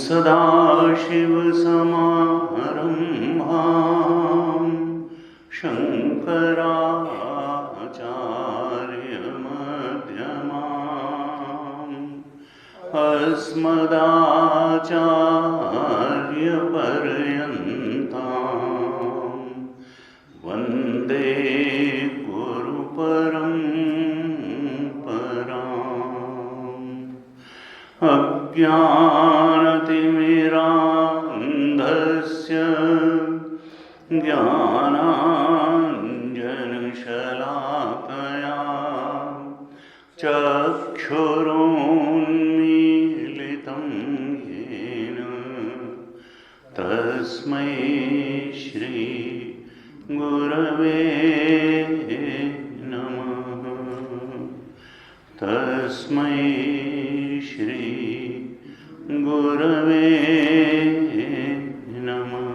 सदाशिवसमारम्भां शङ्कराचार्यमध्यमाम् अस्मदाचार्यपर्यन्तां वन्दे गुरुपरम्पराम्। अज्ञानतिमिरान्धस्य ज्ञानाञ्जनशलाकया चक्षुरुन्मीलितं येन तस्मै श्री गुरवे नमः। तस्मै श्री गुरवे नमः।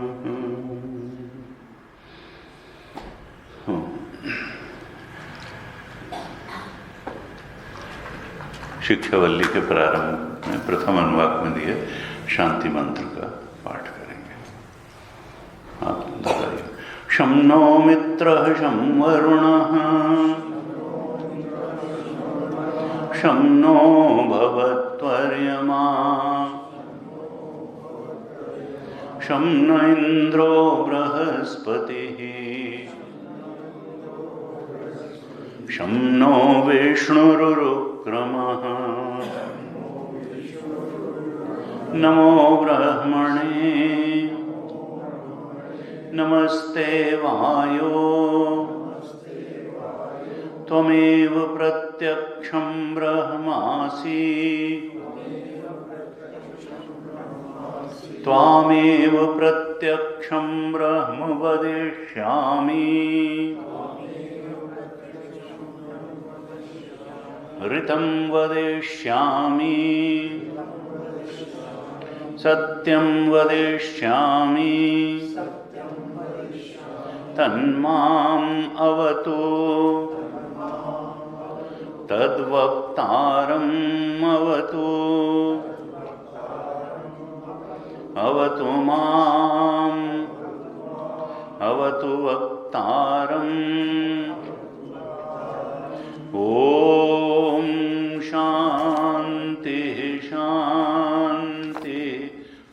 शिक्षावल्ली के प्रारंभ में प्रथम अनुवाक में दिए शांति मंत्र का पाठ करेंगे। आप बताइए। शं नो मित्रः शं वरुणः शं नो भवत्वर्यमा शं न इन्द्रो बृहस्पतिः शं नो विष्णुरुक्रमः नमो ब्रह्मणे नमस्ते वायो त्वमेव प्रत्यक्षं ब्रह्मासि त्वामेव प्रत्यक्षं ब्रह्म वदिष्यामि ऋतं वदिष्यामि सत्यं वदिष्यामि तन्माम् अवतु तद्वक्तारम् अवतु अवतु माम् अवतु वक्तारम्। ओम शांति शांति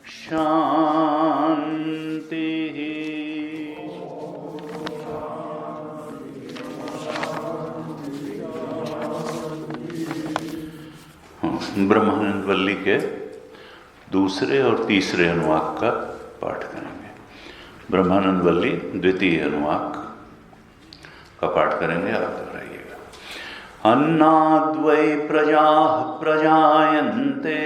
शांति। ब्रह्मानंद वल्ली के दूसरे और तीसरे अनुवाक का पाठ करेंगे। ब्रह्मानंद वल्ली द्वितीय अनुवाक का पाठ करेंगे। आप दोहराइएगा। अन्नाद्वै प्रजाः प्रजायन्ते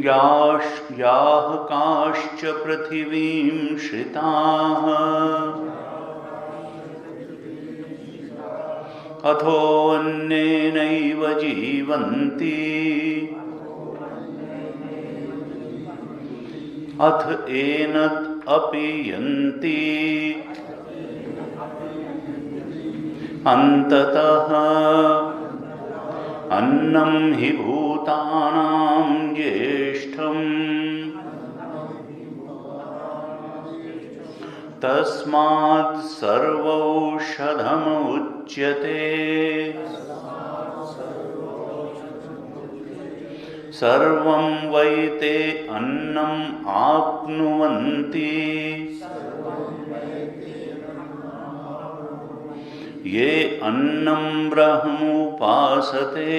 याः काश्च पृथिवीं श्रिताः अथोऽन्येनैव जीवन्ति अथ एनत् अपि यन्ति अन्ततः अन्नं हि भूतानां ज्येष्ठम् तस्मात् सर्वौषधमुच्यते सर्वं वै ते अन्नम् आप्नुवन्ति ये अन्नं ब्रह्मोपासते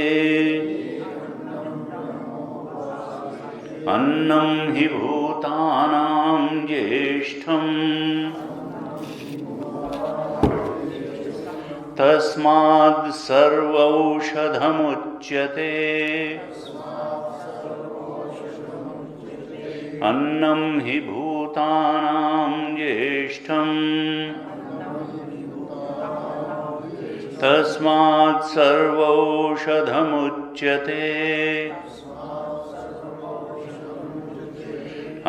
अन्नं हि भूतानां ज्येष्ठम् तस्माद् सर्वौषधमुच्यते अन्नं हि भूतानां ज्येष्ठम् तस्मात् सर्वौषधमुच्यते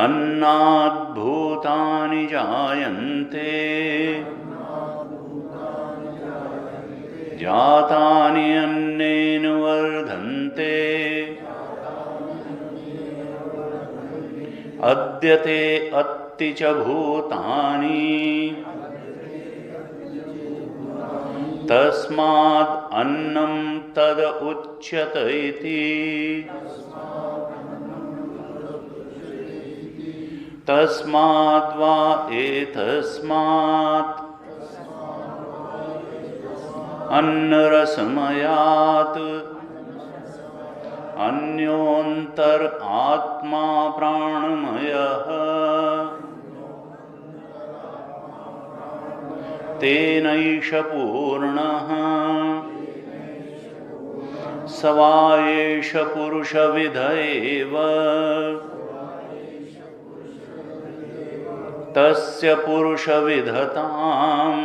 अन्नाद् भूतानि जायन्ते जातानि अन्नेन वर्धन्ते अद्यते अत्ति च भूतानि तस्माद् अन्नं तद उच्यत इति तस्माद् वा एतस्मात् अन्नरसमयात् अन्योन्तर आत्मा प्राणमयः तेनैष पूर्णः स वा एष पुरुषविद एव तस्य पुरुषविधताम्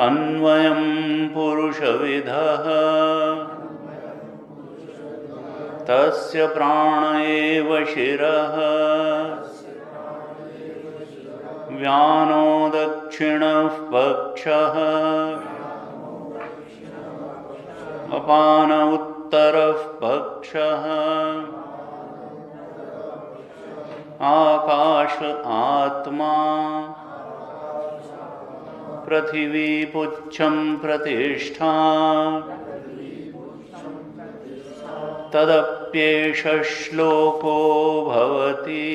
अन्वयं पुरुषविदः तस्य प्राण एव शिरः व्यानो दक्षिणः पक्षः अपान उत्तरः पक्षः आकाश आत्मा पृथिवी पुच्छं प्रतिष्ठा तदप्येष श्लोको भवति।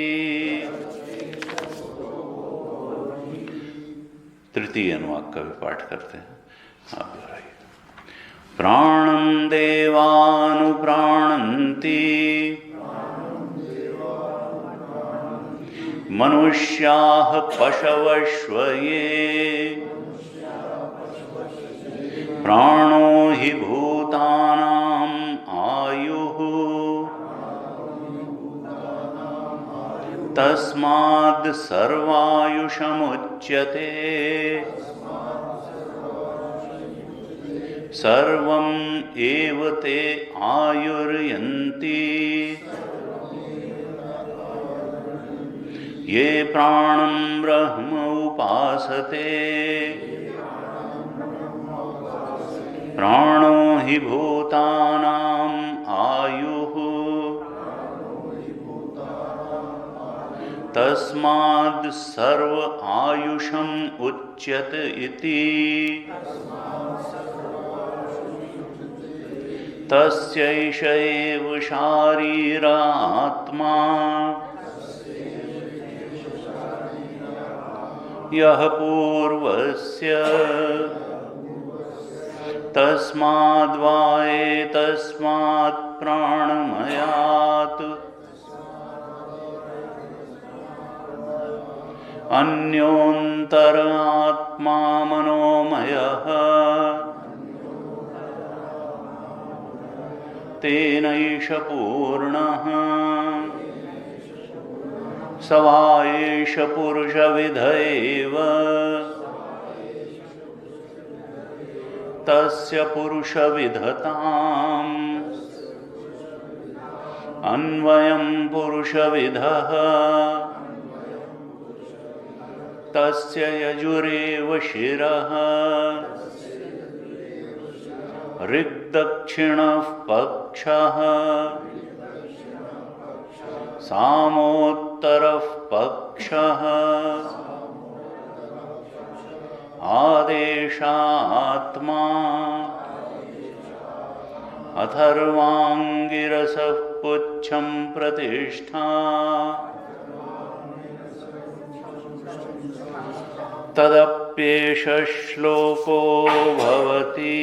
तृतीय अनुवाक का भी पाठ करते हैं। आप दोहराइए। प्राणं देवानुप्राणन्ति मनुष्याः पशवश्व ये प्राणो हि भूतानाम् आयुः तस्माद् सर्वायुषमुच्यते सर्वम् एव ते आयुर्यन्ति ये प्राणं ब्रह्म उपासते प्राणो हि भूतानाम् आयुः तस्माद् सर्व आयुषम् उच्यत इति तस्यैष एव शारीरात्मा यः पूर्वस्य तस्माद् वा एतस्मात् प्राणमयात् अन्योन्तर आत्मा मनोमयः तेनैष पूर्णः स वा एष पुरुषविद एव तस्य पुरुषविधताम् अन्वयं पुरुषविदः तस्य यजुरेव शिरः ऋग्दक्षिणः पक्षः सामोत्तरः पक्षः आदेशात्मा अथर्वाङ्गिरसः पुच्छं प्रतिष्ठा तदप्येष श्लोको भवति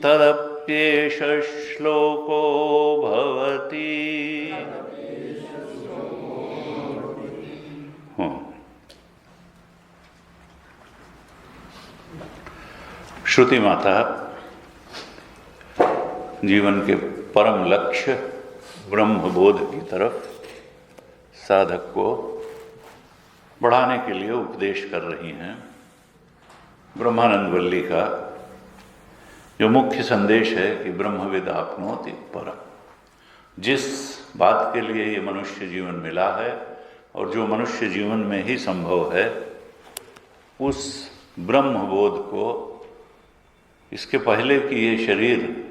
तदप्येष श्लोको भवति। श्रुति माता जीवन के परम लक्ष्य ब्रह्मबोध की तरफ साधक को बढ़ाने के लिए उपदेश कर रही हैं। ब्रह्मानंद वल्ली का जो मुख्य संदेश है कि ब्रह्मविद आपनोति परम। जिस बात के लिए ये मनुष्य जीवन मिला है और जो मनुष्य जीवन में ही संभव है, उस ब्रह्मबोध को, इसके पहले कि ये शरीर,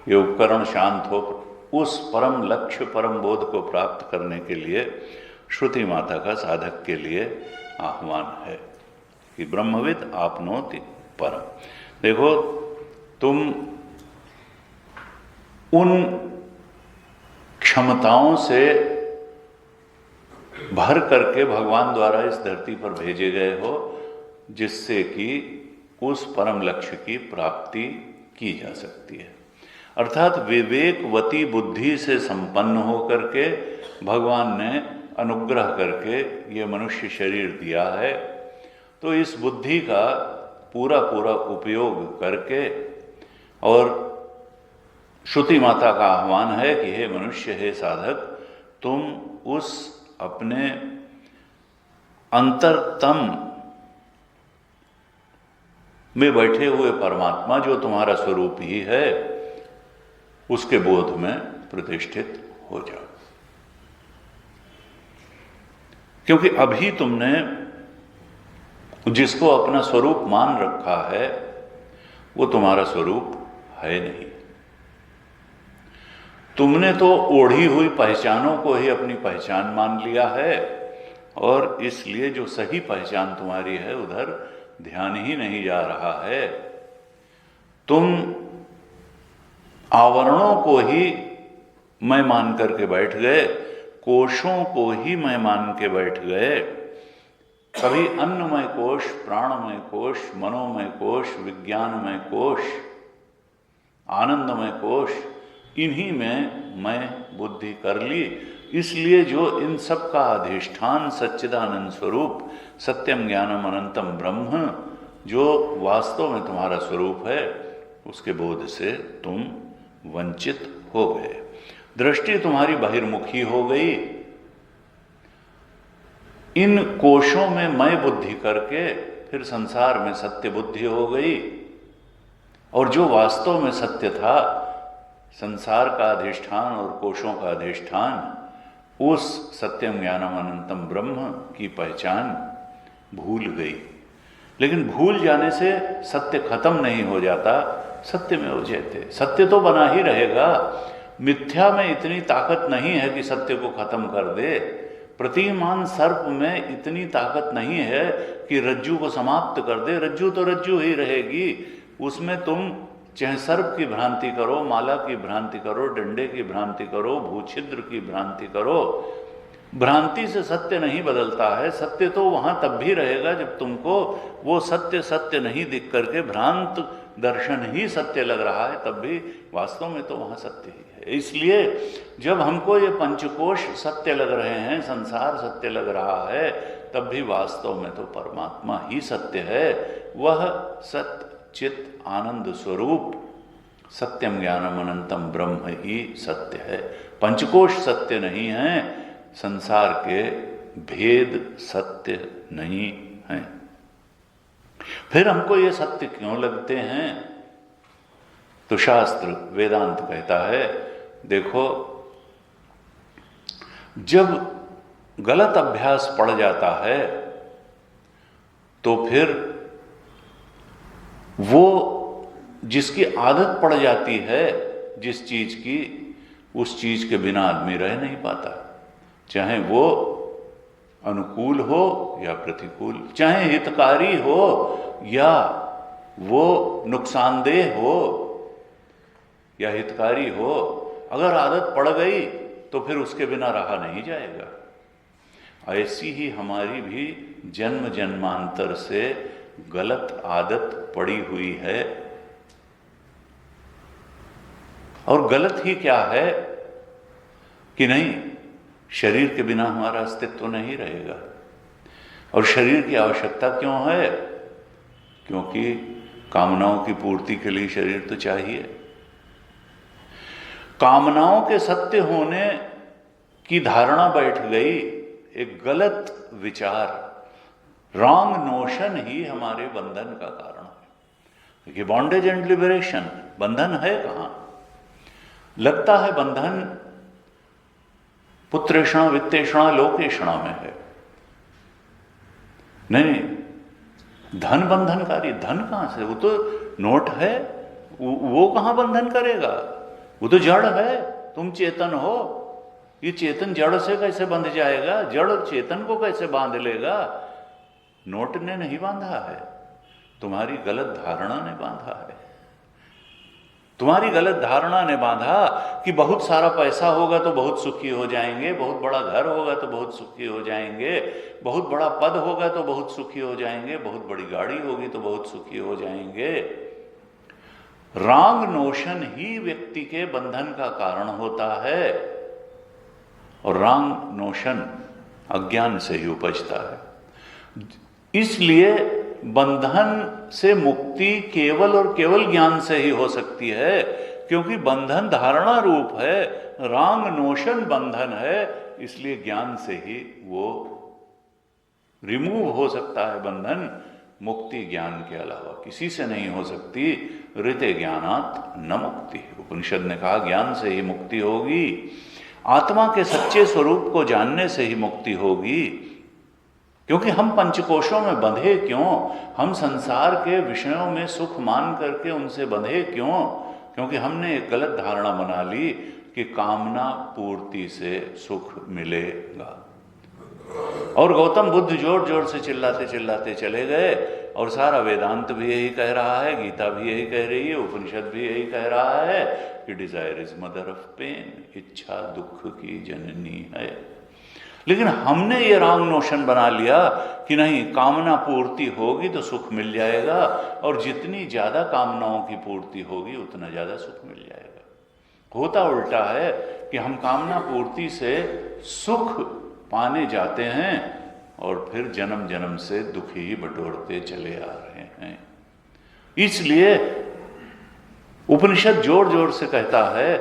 ये उपकरण शांत हो, उस परम लक्ष्य परम बोध को प्राप्त करने के लिए श्रुति माता का साधक के लिए आह्वान है कि ब्रह्मविद आपनोति परम। देखो, तुम उन क्षमताओं से भर करके भगवान द्वारा इस धरती पर भेजे गए हो, जिससे कि उस परम लक्ष्य की प्राप्ति की जा सकती है। अर्थात विवेकवती बुद्धि से संपन्न होकर के भगवान ने अनुग्रह करके ये मनुष्य शरीर दिया है, तो इस बुद्धि का पूरा पूरा उपयोग करके, और श्रुति माता का आह्वान है कि हे मनुष्य, हे साधक, तुम उस अपने अंतरतम में बैठे हुए परमात्मा जो तुम्हारा स्वरूप ही है, उसके बोध में प्रतिष्ठित हो जाओ। क्योंकि अभी तुमने जिसको अपना स्वरूप मान रखा है, वो तुम्हारा स्वरूप है नहीं। तुमने तो ओढ़ी हुई पहचानों को ही अपनी पहचान मान लिया है, और इसलिए जो सही पहचान तुम्हारी है उधर ध्यान ही नहीं जा रहा है। तुम आवरणों को ही मैं मान करके बैठ गए, कोशों को ही मैं मान के बैठ गए। कभी अन्नमय कोश, प्राणमय कोश, मनोमय कोश, विज्ञानमय कोश, आनंदमय कोश, इन्हीं में मैं बुद्धि कर ली। इसलिए जो इन सब का अधिष्ठान सच्चिदानंद स्वरूप सत्यम ज्ञानम अनंतम ब्रह्म, जो वास्तव में तुम्हारा स्वरूप है, उसके बोध से तुम वंचित हो गए। दृष्टि तुम्हारी बहिर्मुखी हो गई। इन कोशों में मैं बुद्धि करके फिर संसार में सत्य बुद्धि हो गई, और जो वास्तव में सत्य था, संसार का अधिष्ठान और कोशों का अधिष्ठान, उस सत्यम ज्ञानम अनंतम ब्रह्म की पहचान भूल गई। लेकिन भूल जाने से सत्य खत्म नहीं हो जाता, सत्य में हो जाते। सत्य तो बना ही रहेगा। मिथ्या में इतनी ताकत नहीं है कि सत्य को खत्म कर दे। प्रतिमान सर्प में इतनी ताकत नहीं है कि रज्जू को समाप्त कर दे। रज्जू तो रज्जू ही रहेगी। उसमें तुम चाहे सर्प की भ्रांति करो, माला की भ्रांति करो, डंडे की भ्रांति करो, भूछिद्र की भ्रांति करो, भ्रांति से सत्य नहीं बदलता है। सत्य तो वहां तब भी रहेगा जब तुमको वो सत्य सत्य नहीं दिख करके भ्रांत दर्शन ही सत्य लग रहा है, तब भी वास्तव में तो वहां सत्य ही है। इसलिए जब हमको ये पंचकोश सत्य लग रहे हैं, संसार सत्य लग रहा है, तब भी वास्तव में तो परमात्मा ही सत्य है। वह सत्य चित आनंद स्वरूप सत्यम ज्ञानम अनंतम ब्रह्म ही सत्य है। पंचकोश सत्य नहीं है, संसार के भेद सत्य नहीं है। फिर हमको ये सत्य क्यों लगते हैं? तो शास्त्र वेदांत कहता है, देखो जब गलत अभ्यास पड़ जाता है तो फिर वो जिसकी आदत पड़ जाती है जिस चीज की, उस चीज के बिना आदमी रह नहीं पाता, चाहे वो अनुकूल हो या प्रतिकूल, चाहे हितकारी हो या वो नुकसानदेह हो या हितकारी हो। अगर आदत पड़ गई तो फिर उसके बिना रहा नहीं जाएगा। ऐसी ही हमारी भी जन्म जन्मांतर से गलत आदत पड़ी हुई है। और गलत ही क्या है कि नहीं, शरीर के बिना हमारा अस्तित्व नहीं रहेगा। और शरीर की आवश्यकता क्यों है? क्योंकि कामनाओं की पूर्ति के लिए शरीर तो चाहिए। कामनाओं के सत्य होने की धारणा बैठ गई, एक गलत विचार, रॉन्ग नोशन ही हमारे बंधन का कारण है। देखिए, बॉन्डेज एंड लिबरेशन, बंधन है कहां? लगता है बंधन पुत्रेषणा वित्तेषणा लोकेषणा में है। नहीं, धन बंधनकारी। धन कहां से? वो तो नोट है, वो कहां बंधन करेगा? वो तो जड़ है, तुम चेतन हो। ये चेतन जड़ से कैसे बंध जाएगा? जड़ चेतन को कैसे बांध लेगा? नोट ने नहीं बांधा है, तुम्हारी गलत धारणा ने बांधा है। तुम्हारी गलत धारणा ने बांधा कि बहुत सारा पैसा होगा तो बहुत सुखी हो जाएंगे, बहुत बड़ा घर होगा तो बहुत सुखी हो जाएंगे, बहुत बड़ा पद होगा तो बहुत सुखी हो जाएंगे, बहुत बड़ी गाड़ी होगी तो बहुत सुखी हो जाएंगे। रॉन्ग नोशन ही व्यक्ति के बंधन का कारण होता है, और रॉन्ग नोशन अज्ञान से ही उपजता है। इसलिए बंधन से मुक्ति केवल और केवल ज्ञान से ही हो सकती है, क्योंकि बंधन धारणा रूप है, रॉन्ग नोशन बंधन है। इसलिए ज्ञान से ही वो रिमूव हो सकता है बंधन। मुक्ति ज्ञान के अलावा किसी से नहीं हो सकती। ऋते ज्ञानात् न मुक्ति, उपनिषद ने कहा ज्ञान से ही मुक्ति होगी। आत्मा के सच्चे स्वरूप को जानने से ही मुक्ति होगी। क्योंकि हम पंचकोशों में बंधे क्यों? हम संसार के विषयों में सुख मान करके उनसे बंधे क्यों? क्योंकि हमने एक गलत धारणा बना ली कि कामना पूर्ति से सुख मिलेगा। और गौतम बुद्ध जोर जोर से चिल्लाते चिल्लाते चले गए, और सारा वेदांत भी यही कह रहा है, गीता भी यही कह रही है, उपनिषद भी यही कह रहा है कि desire is mother of pain, इच्छा दुख की जननी है। लेकिन हमने ये रॉन्ग नोशन बना लिया कि नहीं, कामना पूर्ति होगी तो सुख मिल जाएगा, और जितनी ज्यादा कामनाओं की पूर्ति होगी उतना ज्यादा सुख मिल जाएगा। होता उल्टा है कि हम कामना पूर्ति से सुख पाने जाते हैं और फिर जन्म जन्म से दुख ही बटोरते चले आ रहे हैं। इसलिए उपनिषद जोर जोर से कहता है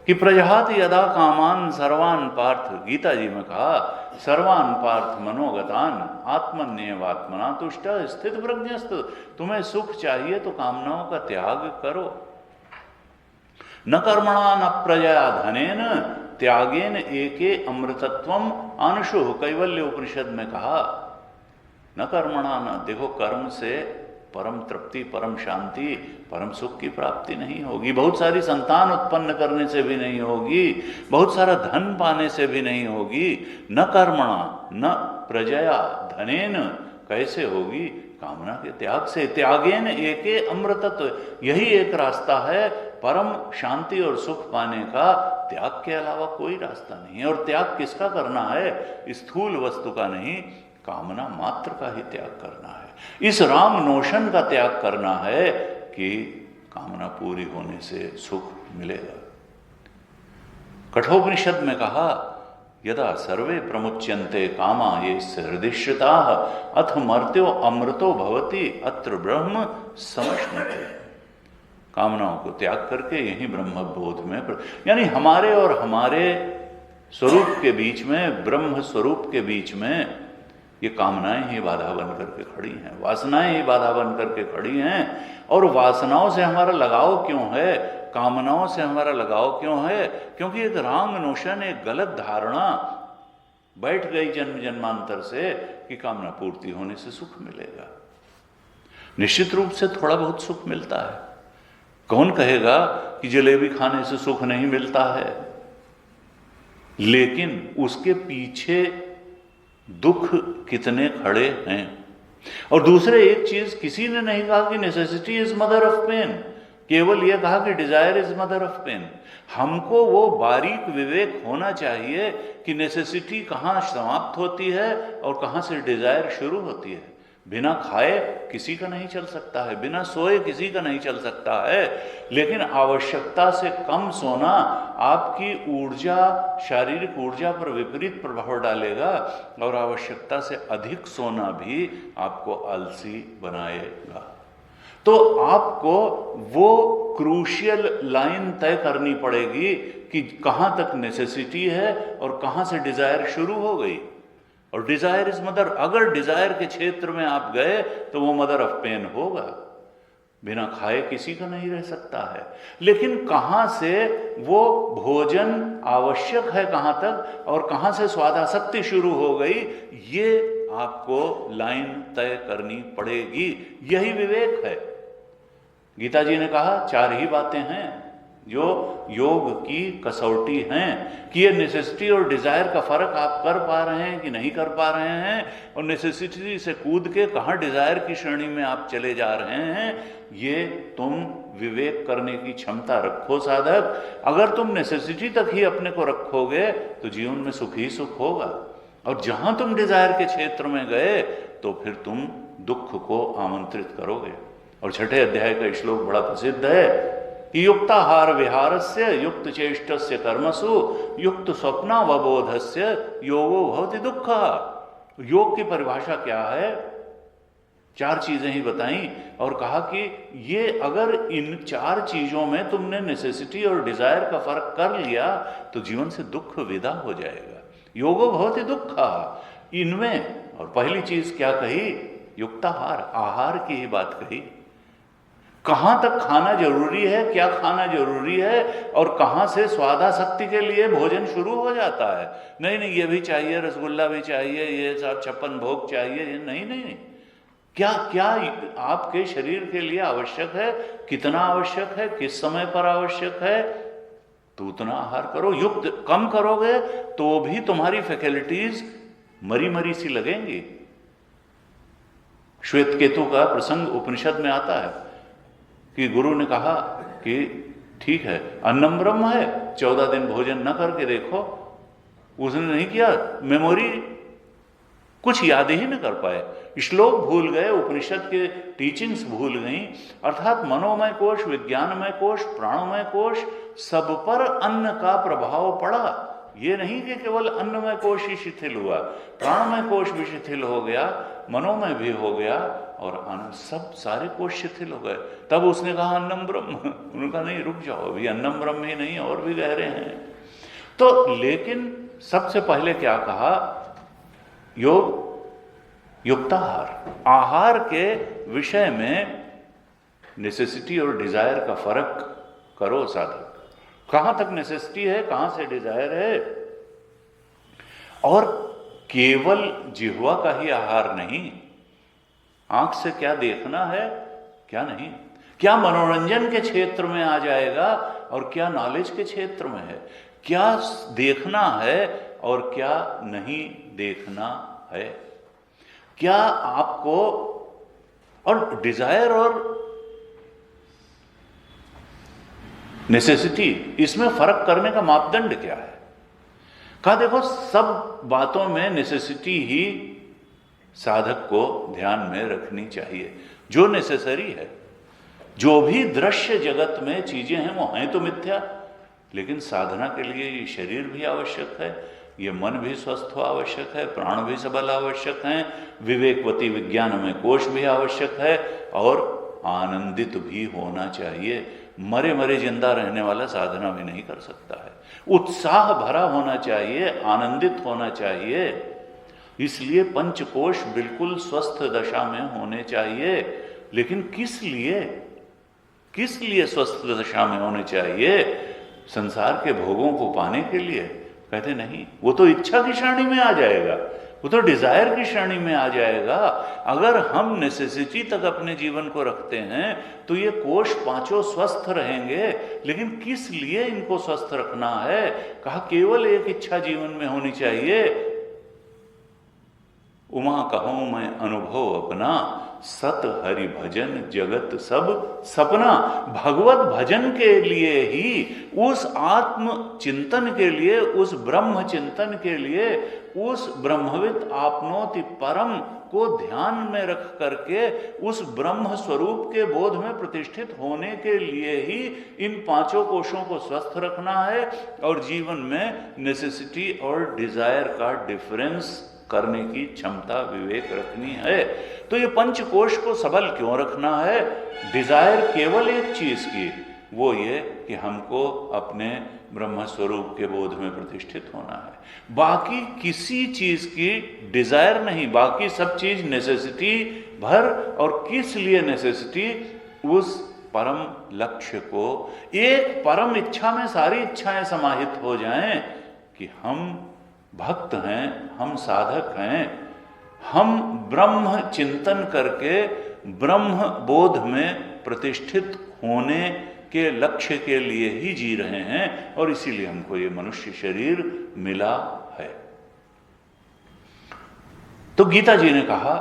कि प्रजहाति यदा कामान सर्वान पार्थ, गीता जी में कहा सर्वान पार्थ मनोगतान आत्मन्यवात्मना तुष्ट स्थित प्रज्ञस्त। तुम्हें सुख चाहिए तो कामनाओं का त्याग करो। न कर्मणा न प्रजया धनेन त्यागेन एके अमृतत्वम आंशु, कैवल्य उपनिषद में कहा न कर्मणा न। देखो, कर्म से परम तृप्ति, परम शांति, परम सुख की प्राप्ति नहीं होगी। बहुत सारी संतान उत्पन्न करने से भी नहीं होगी, बहुत सारा धन पाने से भी नहीं होगी। न कर्मणा न प्रजया धनेन, कैसे होगी? कामना के त्याग से। त्यागेन एके अमृतत्व, यही एक रास्ता है परम शांति और सुख पाने का। त्याग के अलावा कोई रास्ता नहीं है। और त्याग किसका करना है? स्थूल वस्तु का नहीं, कामना मात्र का ही त्याग करना है। इस रॉन्ग नोशन का त्याग करना है कि कामना पूरी होने से सुख मिलेगा। कठोपनिषद में कहा यदा सर्वे प्रमुच्यन्ते कामा ये हृदिश्रिताः अथ मर्त्यो अमृतो भवति अत्र ब्रह्म समश्नुते। कामनाओं को त्याग करके यही ब्रह्म बोध में, यानी हमारे और हमारे स्वरूप के बीच में, ब्रह्म स्वरूप के बीच में ये कामनाएं ही बाधा बन करके खड़ी हैं, वासनाएं ही बाधा बन करके खड़ी हैं। और वासनाओं से हमारा लगाव क्यों है, कामनाओं से हमारा लगाव क्यों है? क्योंकि एक रॉन्ग नोशन, एक गलत धारणा बैठ गई जन्म जन्मांतर से कि कामना पूर्ति होने से सुख मिलेगा। निश्चित रूप से थोड़ा बहुत सुख मिलता है। कौन कहेगा कि जलेबी खाने से सुख नहीं मिलता है? लेकिन उसके पीछे दुख कितने खड़े हैं। और दूसरे एक चीज, किसी ने नहीं कहा कि necessity is mother of pain, केवल यह कहा कि desire is mother of pain. हमको वो बारीक विवेक होना चाहिए कि नेसेसिटी कहाँ समाप्त होती है और कहाँ से डिजायर शुरू होती है। बिना खाए किसी का नहीं चल सकता है, बिना सोए किसी का नहीं चल सकता है, लेकिन आवश्यकता से कम सोना आपकी ऊर्जा, शारीरिक ऊर्जा पर विपरीत प्रभाव डालेगा और आवश्यकता से अधिक सोना भी आपको आलसी बनाएगा। तो आपको वो क्रूशियल लाइन तय करनी पड़ेगी कि कहाँ तक नेसेसिटी है और कहाँ से डिजायर शुरू हो गई। और डिजायर इज मदर, अगर डिजायर के क्षेत्र में आप गए तो वो मदर ऑफ पेन होगा। बिना खाए किसी का नहीं रह सकता है, लेकिन कहां से वो भोजन आवश्यक है, कहां तक, और कहां से स्वादासक्ति शुरू हो गई, ये आपको लाइन तय करनी पड़ेगी। यही विवेक है। गीता जी ने कहा 4 ही बातें हैं जो योग की कसौटी हैं कि ये नेसेसिटी और डिजायर का फर्क आप कर पा रहे हैं कि नहीं कर पा रहे हैं, और नेसेसिटी से कूद के कहाँ डिजायर की श्रेणी में आप चले जा रहे हैं, ये तुम विवेक करने की क्षमता रखो साधक। अगर तुम नेसेसिटी तक ही अपने को रखोगे तो जीवन में सुख ही सुख होगा, और जहां तुम डिजायर के क्षेत्र में गए तो फिर तुम दुख को आमंत्रित करोगे। और 6ठे अध्याय का श्लोक बड़ा प्रसिद्ध है कि युक्ताहार विहारस्य युक्त चेष्टस्य कर्मसु युक्त स्वप्नावबोधस्य योगो भवति दुःखः। योग की परिभाषा क्या है? 4 चीजें ही बताई और कहा कि ये अगर इन 4 चीजों में तुमने नेसेसिटी और डिजायर का फर्क कर लिया तो जीवन से दुख विदा हो जाएगा। योगो भवति दुःखः। इनमें, और पहली चीज क्या कही? युक्ताहार, आहार की ही बात कही। कहां तक खाना जरूरी है, क्या खाना जरूरी है, और कहां से स्वादासक्ति के लिए भोजन शुरू हो जाता है। नहीं नहीं, ये भी चाहिए, रसगुल्ला भी चाहिए, ये सब 56 भोग चाहिए, ये नहीं नहीं। क्या क्या आपके शरीर के लिए आवश्यक है, कितना आवश्यक है, किस समय पर आवश्यक है, तो उतना आहार करो। युक्त कम करोगे तो भी तुम्हारी फैकल्टीज मरी मरी सी लगेंगी। श्वेत केतु का प्रसंग उपनिषद में आता है कि गुरु ने कहा कि ठीक है, अन्नम ब्रह्म है, 14 दिन भोजन न करके देखो। उसने नहीं किया, मेमोरी कुछ याद ही न कर पाए, श्लोक भूल गए, उपनिषद के टीचिंग्स भूल गई। अर्थात मनोमय कोश, विज्ञानमय कोश, प्राणमय कोश, सब पर अन्न का प्रभाव पड़ा। ये नहीं कि केवल अन्नमय कोश ही शिथिल हुआ, प्राणमय कोश भी शिथिल हो गया, मनोमय भी हो गया, और सब सारे कोश शिथिल हो गए। तब उसने कहा अन्नम ब्रह्म। उन्होंने कहा नहीं, रुक जाओ, अभी अन्नम ब्रह्म ही नहीं, और भी गहरे हैं। तो लेकिन सबसे पहले क्या कहा? योग युक्ताहार, आहार के विषय में नेसेसिटी और डिजायर का फर्क करो साधक। कहां तक नेसेसिटी है, कहां से डिजायर है, और केवल जिह्वा का ही आहार नहीं, आंख से क्या देखना है, क्या नहीं, क्या मनोरंजन के क्षेत्र में आ जाएगा और क्या नॉलेज के क्षेत्र में है, क्या देखना है और क्या नहीं देखना है, क्या आपको, और डिजायर और नेसेसिटी, इसमें फर्क करने का मापदंड क्या है? कहा देखो, सब बातों में नेसेसिटी ही साधक को ध्यान में रखनी चाहिए। जो नेसेसरी है, जो भी दृश्य जगत में चीजें हैं वो हैं तो मिथ्या, लेकिन साधना के लिए ये शरीर भी आवश्यक है, ये मन भी स्वस्थ हो आवश्यक है, प्राण भी सबल आवश्यक हैं, विवेकवती विज्ञान में कोश भी आवश्यक है, और आनंदित भी होना चाहिए। मरे मरे जिंदा रहने वाला साधना भी नहीं कर सकता है। उत्साह भरा होना चाहिए, आनंदित होना चाहिए। इसलिए पंचकोश बिल्कुल स्वस्थ दशा में होने चाहिए। लेकिन किस लिए स्वस्थ दशा में होने चाहिए? संसार के भोगों को पाने के लिए? कहते नहीं, वो तो इच्छा की श्रेणी में आ जाएगा, वो तो डिजायर की श्रेणी में आ जाएगा। अगर हम नेसेसिटी तक अपने जीवन को रखते हैं तो ये कोश पांचों स्वस्थ रहेंगे। लेकिन किस लिए इनको स्वस्थ रखना है? कहा केवल एक इच्छा जीवन में होनी चाहिए, उमा कहूं मैं अनुभव अपना, सत हरि भजन जगत सब सपना। भगवत भजन के लिए ही, उस आत्म चिंतन के लिए, उस ब्रह्म चिंतन के लिए, उस ब्रह्मविद आपनोति परम को ध्यान में रख करके उस ब्रह्म स्वरूप के बोध में प्रतिष्ठित होने के लिए ही इन पांचों कोशों को स्वस्थ रखना है। और जीवन में नेसेसिटी और डिजायर का डिफरेंस करने की क्षमता, विवेक रखनी है। तो ये पंचकोश को सबल क्यों रखना है? डिजायर केवल एक चीज की, वो ये कि हमको अपने ब्रह्म स्वरूप के बोध में प्रतिष्ठित होना है। बाकी किसी चीज की डिजायर नहीं, बाकी सब चीज नेसेसिटी भर। और किस लिए नेसेसिटी? उस परम लक्ष्य को, एक परम इच्छा में सारी इच्छाएं समाहित हो जाएं कि हम भक्त हैं, हम साधक हैं, हम ब्रह्म चिंतन करके ब्रह्म बोध में प्रतिष्ठित होने के लक्ष्य के लिए ही जी रहे हैं, और इसीलिए हमको ये मनुष्य शरीर मिला है। तो गीता जी ने कहा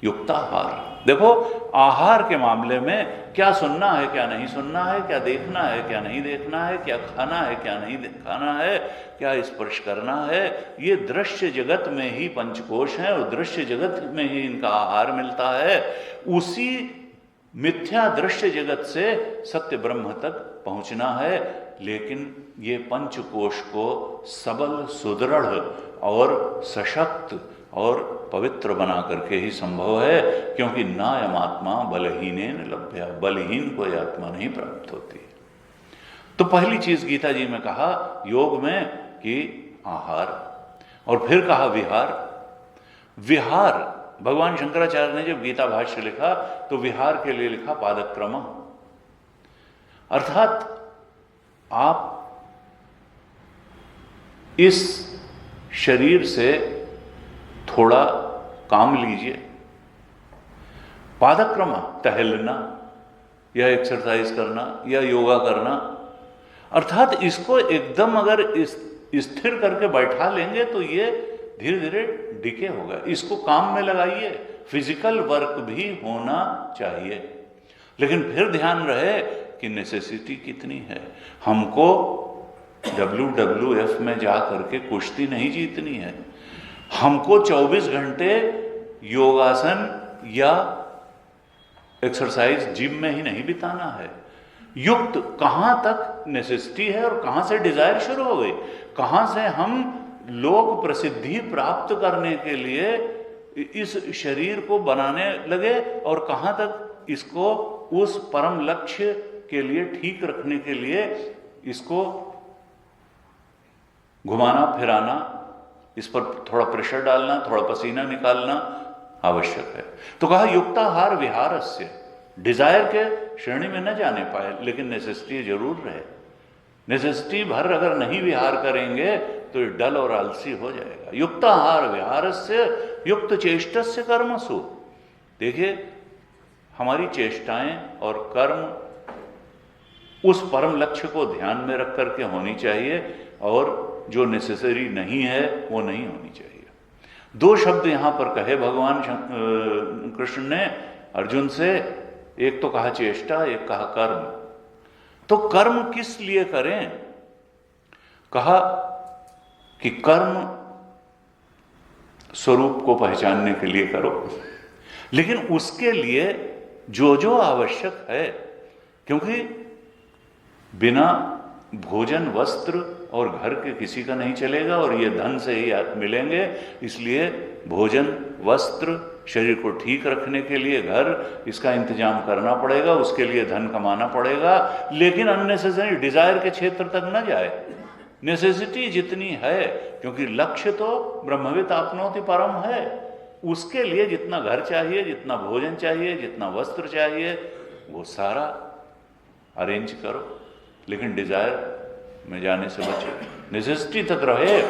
युक्ताहार। देखो, आहार के मामले में क्या सुनना है, क्या नहीं सुनना है, क्या देखना है, क्या नहीं देखना है, क्या खाना है, क्या नहीं खाना है, क्या स्पर्श करना है, ये दृश्य जगत में ही पंचकोश हैं और दृश्य जगत में ही इनका आहार मिलता है। उसी मिथ्या दृश्य जगत से सत्य ब्रह्म तक पहुंचना है। लेकिन ये पंचकोश को सबल, सुदृढ़ और सशक्त और पवित्र बना करके ही संभव है, क्योंकि नायमात्मा बलहीनेन लभ्या, बलहीन कोई आत्मा नहीं प्राप्त होती। तो पहली चीज गीता जी में कहा योग में कि आहार, और फिर कहा विहार। विहार, भगवान शंकराचार्य ने जब गीता भाष्य लिखा तो विहार के लिए लिखा पादक्रम, अर्थात आप इस शरीर से थोड़ा काम लीजिए। पादक्रम, टहलना या एक्सरसाइज करना या योगा करना, अर्थात इसको एकदम अगर स्थिर करके बैठा लेंगे तो ये धीरे धीरे डिके होगा। इसको काम में लगाइए, फिजिकल वर्क भी होना चाहिए। लेकिन फिर ध्यान रहे कि नेसेसिटी कितनी है। हमको WWF में जा करके कुश्ती नहीं जीतनी है, हमको 24 घंटे योगासन या एक्सरसाइज जिम में ही नहीं बिताना है। युक्त कहां तक नेसेसिटी है और कहां से डिजायर शुरू हो गई, कहां से हम लोक प्रसिद्धि प्राप्त करने के लिए इस शरीर को बनाने लगे और कहां तक इसको उस परम लक्ष्य के लिए ठीक रखने के लिए इसको घुमाना फिराना, इस पर थोड़ा प्रेशर डालना, थोड़ा पसीना निकालना आवश्यक है। तो कहा युक्ताहार विहारस्य, डिजायर के श्रेणी में न जाने पाए, लेकिन नेसेसिटी जरूर रहे। नेसेसिटी भर अगर नहीं विहार करेंगे तो ये डल और आलसी हो जाएगा। युक्ताहार विहारस्य युक्त चेष्टस्य कर्मसु। देखिए, हमारी चेष्टाएं और कर्म उस परम लक्ष्य को ध्यान में रख करके होनी चाहिए, और जो नेसेसरी नहीं है वो नहीं होनी चाहिए। दो शब्द यहां पर कहे भगवान कृष्ण ने अर्जुन से, एक तो कहा चेष्टा, एक कहा कर्म। तो कर्म किस लिए करें? कहा कि कर्म स्वरूप को पहचानने के लिए करो, लेकिन उसके लिए जो जो आवश्यक है, क्योंकि बिना भोजन, वस्त्र और घर के किसी का नहीं चलेगा और ये धन से ही मिलेंगे। इसलिए भोजन, वस्त्र, शरीर को ठीक रखने के लिए घर, इसका इंतजाम करना पड़ेगा, उसके लिए धन कमाना पड़ेगा, लेकिन अननेसेसरी डिजायर के क्षेत्र तक न जाए। नेसेसिटी जितनी है, क्योंकि लक्ष्य तो ब्रह्मवित आपनोति परम है, उसके लिए जितना घर चाहिए, जितना भोजन चाहिए, जितना वस्त्र चाहिए, वो सारा अरेंज करो, लेकिन डिजायर में जाने से बचो, नेसेसिटी तक रहे।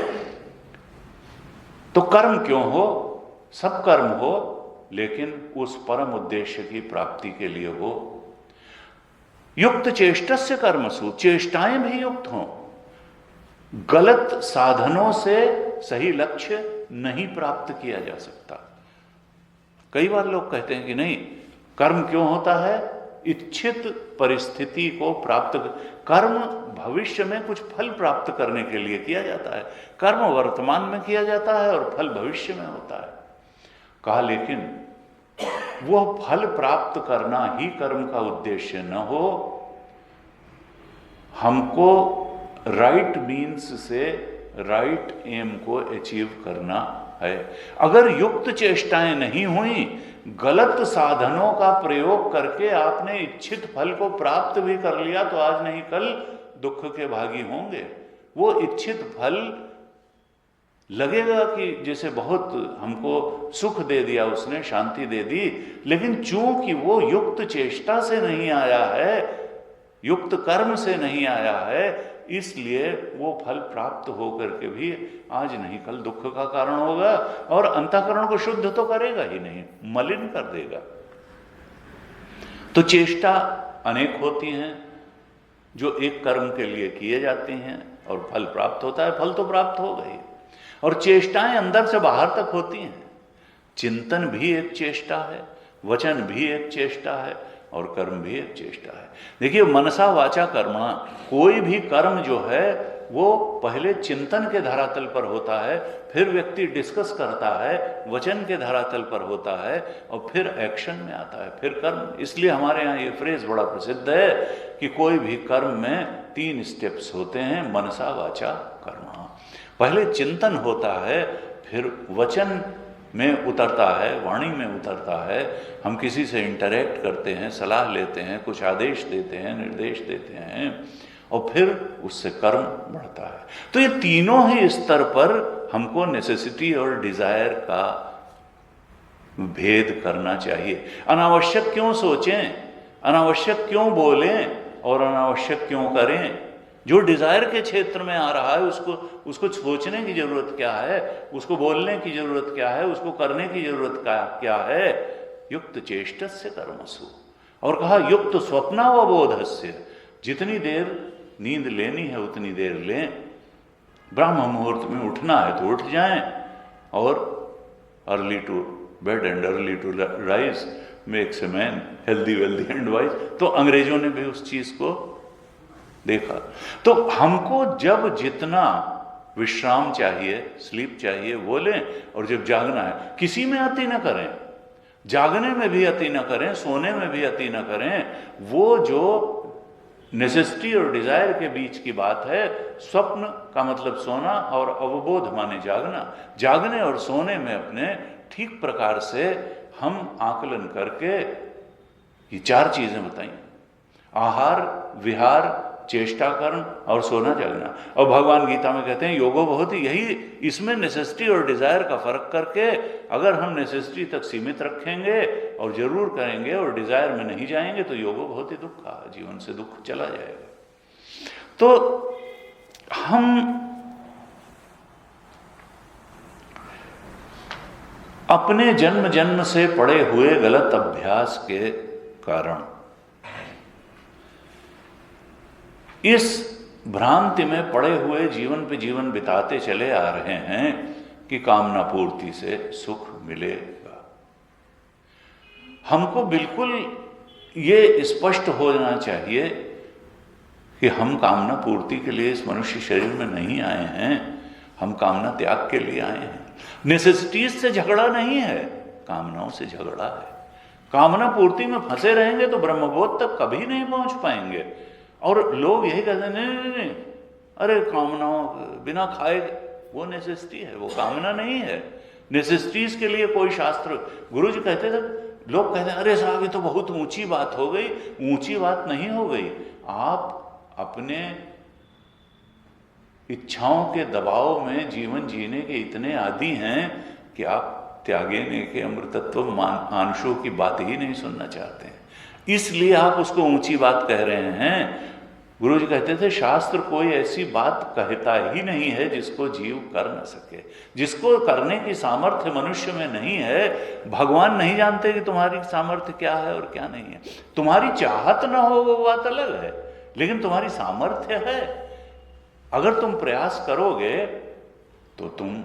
तो कर्म क्यों हो? सब कर्म हो, लेकिन उस परम उद्देश्य की प्राप्ति के लिए हो। युक्त चेष्टस्य कर्मसु, चेष्टाएं भी युक्त हों। गलत साधनों से सही लक्ष्य नहीं प्राप्त किया जा सकता। कई बार लोग कहते हैं कि नहीं, कर्म क्यों होता है? इच्छित परिस्थिति को प्राप्त, कर्म भविष्य में कुछ फल प्राप्त करने के लिए किया जाता है। कर्म वर्तमान में किया जाता है और फल भविष्य में होता है। कहा लेकिन वह फल प्राप्त करना ही कर्म का उद्देश्य न हो, हमको राइट मीन्स से राइट एम को अचीव करना है। अगर युक्त चेष्टाएं नहीं हुई, गलत साधनों का प्रयोग करके आपने इच्छित फल को प्राप्त भी कर लिया, तो आज नहीं कल दुख के भागी होंगे। वो इच्छित फल लगेगा कि जैसे बहुत हमको सुख दे दिया उसने, शांति दे दी, लेकिन चूंकि वो युक्त चेष्टा से नहीं आया है, युक्त कर्म से नहीं आया है, इसलिए वो फल प्राप्त होकर के भी आज नहीं कल दुख का कारण होगा और अंतःकरण को शुद्ध तो करेगा ही नहीं, मलिन कर देगा। तो चेष्टा अनेक होती हैं जो एक कर्म के लिए किए जाते हैं और फल प्राप्त होता है, फल तो प्राप्त हो गई। और चेष्टाएं अंदर से बाहर तक होती हैं। चिंतन भी एक चेष्टा है, वचन भी एक चेष्टा है और कर्म भी एक चेष्टा है। देखिए, मनसा वाचा कर्मणा, कोई भी कर्म जो है वो पहले चिंतन के धरातल पर होता है, फिर व्यक्ति डिस्कस करता है, वचन के धरातल पर होता है और फिर एक्शन में आता है, फिर कर्म। इसलिए हमारे यहाँ ये फ्रेज बड़ा प्रसिद्ध है कि कोई भी कर्म में 3 स्टेप्स होते हैं, मनसा वाचा कर्मणा। पहले चिंतन होता है, फिर वचन में उतरता है, वाणी में उतरता है, हम किसी से इंटरेक्ट करते हैं, सलाह लेते हैं, कुछ आदेश देते हैं, निर्देश देते हैं और फिर उससे कर्म बढ़ता है। तो ये तीनों ही स्तर पर हमको नेसेसिटी और डिजायर का भेद करना चाहिए। अनावश्यक क्यों सोचें, अनावश्यक क्यों बोलें और अनावश्यक क्यों करें? जो डिजायर के क्षेत्र में आ रहा है उसको सोचने की जरूरत क्या है, उसको बोलने की जरूरत क्या है, उसको करने की जरूरत क्या है? युक्त चेष्टस्य कर्मसु। और कहा युक्त स्वप्नावबोधस्य, जितनी देर नींद लेनी है उतनी देर लें, ब्रह्म मुहूर्त में उठना है तो उठ जाएं, और early to bed and early to rise makes a man healthy wealthy and wise. तो अंग्रेजों ने भी उस चीज को देखा। तो हमको जब जितना विश्राम चाहिए, स्लीप चाहिए, वो लें, और जब जागना है किसी में अति न करें, जागने में भी अति न करें, सोने में भी अति न करें। वो जो नेसेसिटी और डिजायर के बीच की बात है, स्वप्न का मतलब सोना और अवबोध माने जागना, जागने और सोने में अपने ठीक प्रकार से हम आकलन करके ये 4 चीजें बताई, आहार, विहार, चेष्टा कर्म और सोना जागना। और भगवान गीता में कहते हैं योगो बहुत, यही इसमें नेसेसिटी और डिजायर का फर्क करके अगर हम नेसेसिटी तक सीमित रखेंगे और जरूर करेंगे और डिजायर में नहीं जाएंगे तो योगो बहुत ही दुख का, जीवन से दुख चला जाएगा। तो हम अपने जन्म जन्म से पड़े हुए गलत अभ्यास के कारण इस भ्रांति में पड़े हुए जीवन पे जीवन बिताते चले आ रहे हैं कि कामना पूर्ति से सुख मिलेगा। हमको बिल्कुल ये स्पष्ट हो जाना चाहिए कि हम कामना पूर्ति के लिए इस मनुष्य शरीर में नहीं आए हैं, हम कामना त्याग के लिए आए हैं। नेसेसिटीज से झगड़ा नहीं है, कामनाओं से झगड़ा है। कामना पूर्ति में फंसे रहेंगे तो ब्रह्मबोध तक कभी नहीं पहुंच पाएंगे। और लोग यही कहते हैं नहीं, अरे कामनाओं बिना खाए, वो नेसेसिटी है, वो कामना नहीं है। नेसेसिटीज के लिए कोई शास्त्र, गुरु जी कहते थे, लोग कहते हैं अरे साहब ये तो बहुत ऊंची बात हो गई। ऊंची बात नहीं हो गई। आप अपने इच्छाओं के दबाव में जीवन जीने के इतने आदी हैं कि आप त्यागेने के अमृतत्व आंशों की बात ही नहीं सुनना चाहते हैं, इसलिए आप उसको ऊंची बात कह रहे हैं। गुरु जी कहते थे शास्त्र कोई ऐसी बात कहता ही नहीं है जिसको जीव कर न सके, जिसको करने की सामर्थ्य मनुष्य में नहीं है। भगवान नहीं जानते कि तुम्हारी सामर्थ्य क्या है और क्या नहीं है। तुम्हारी चाहत ना हो वो बात अलग है, लेकिन तुम्हारी सामर्थ्य है। अगर तुम प्रयास करोगे तो तुम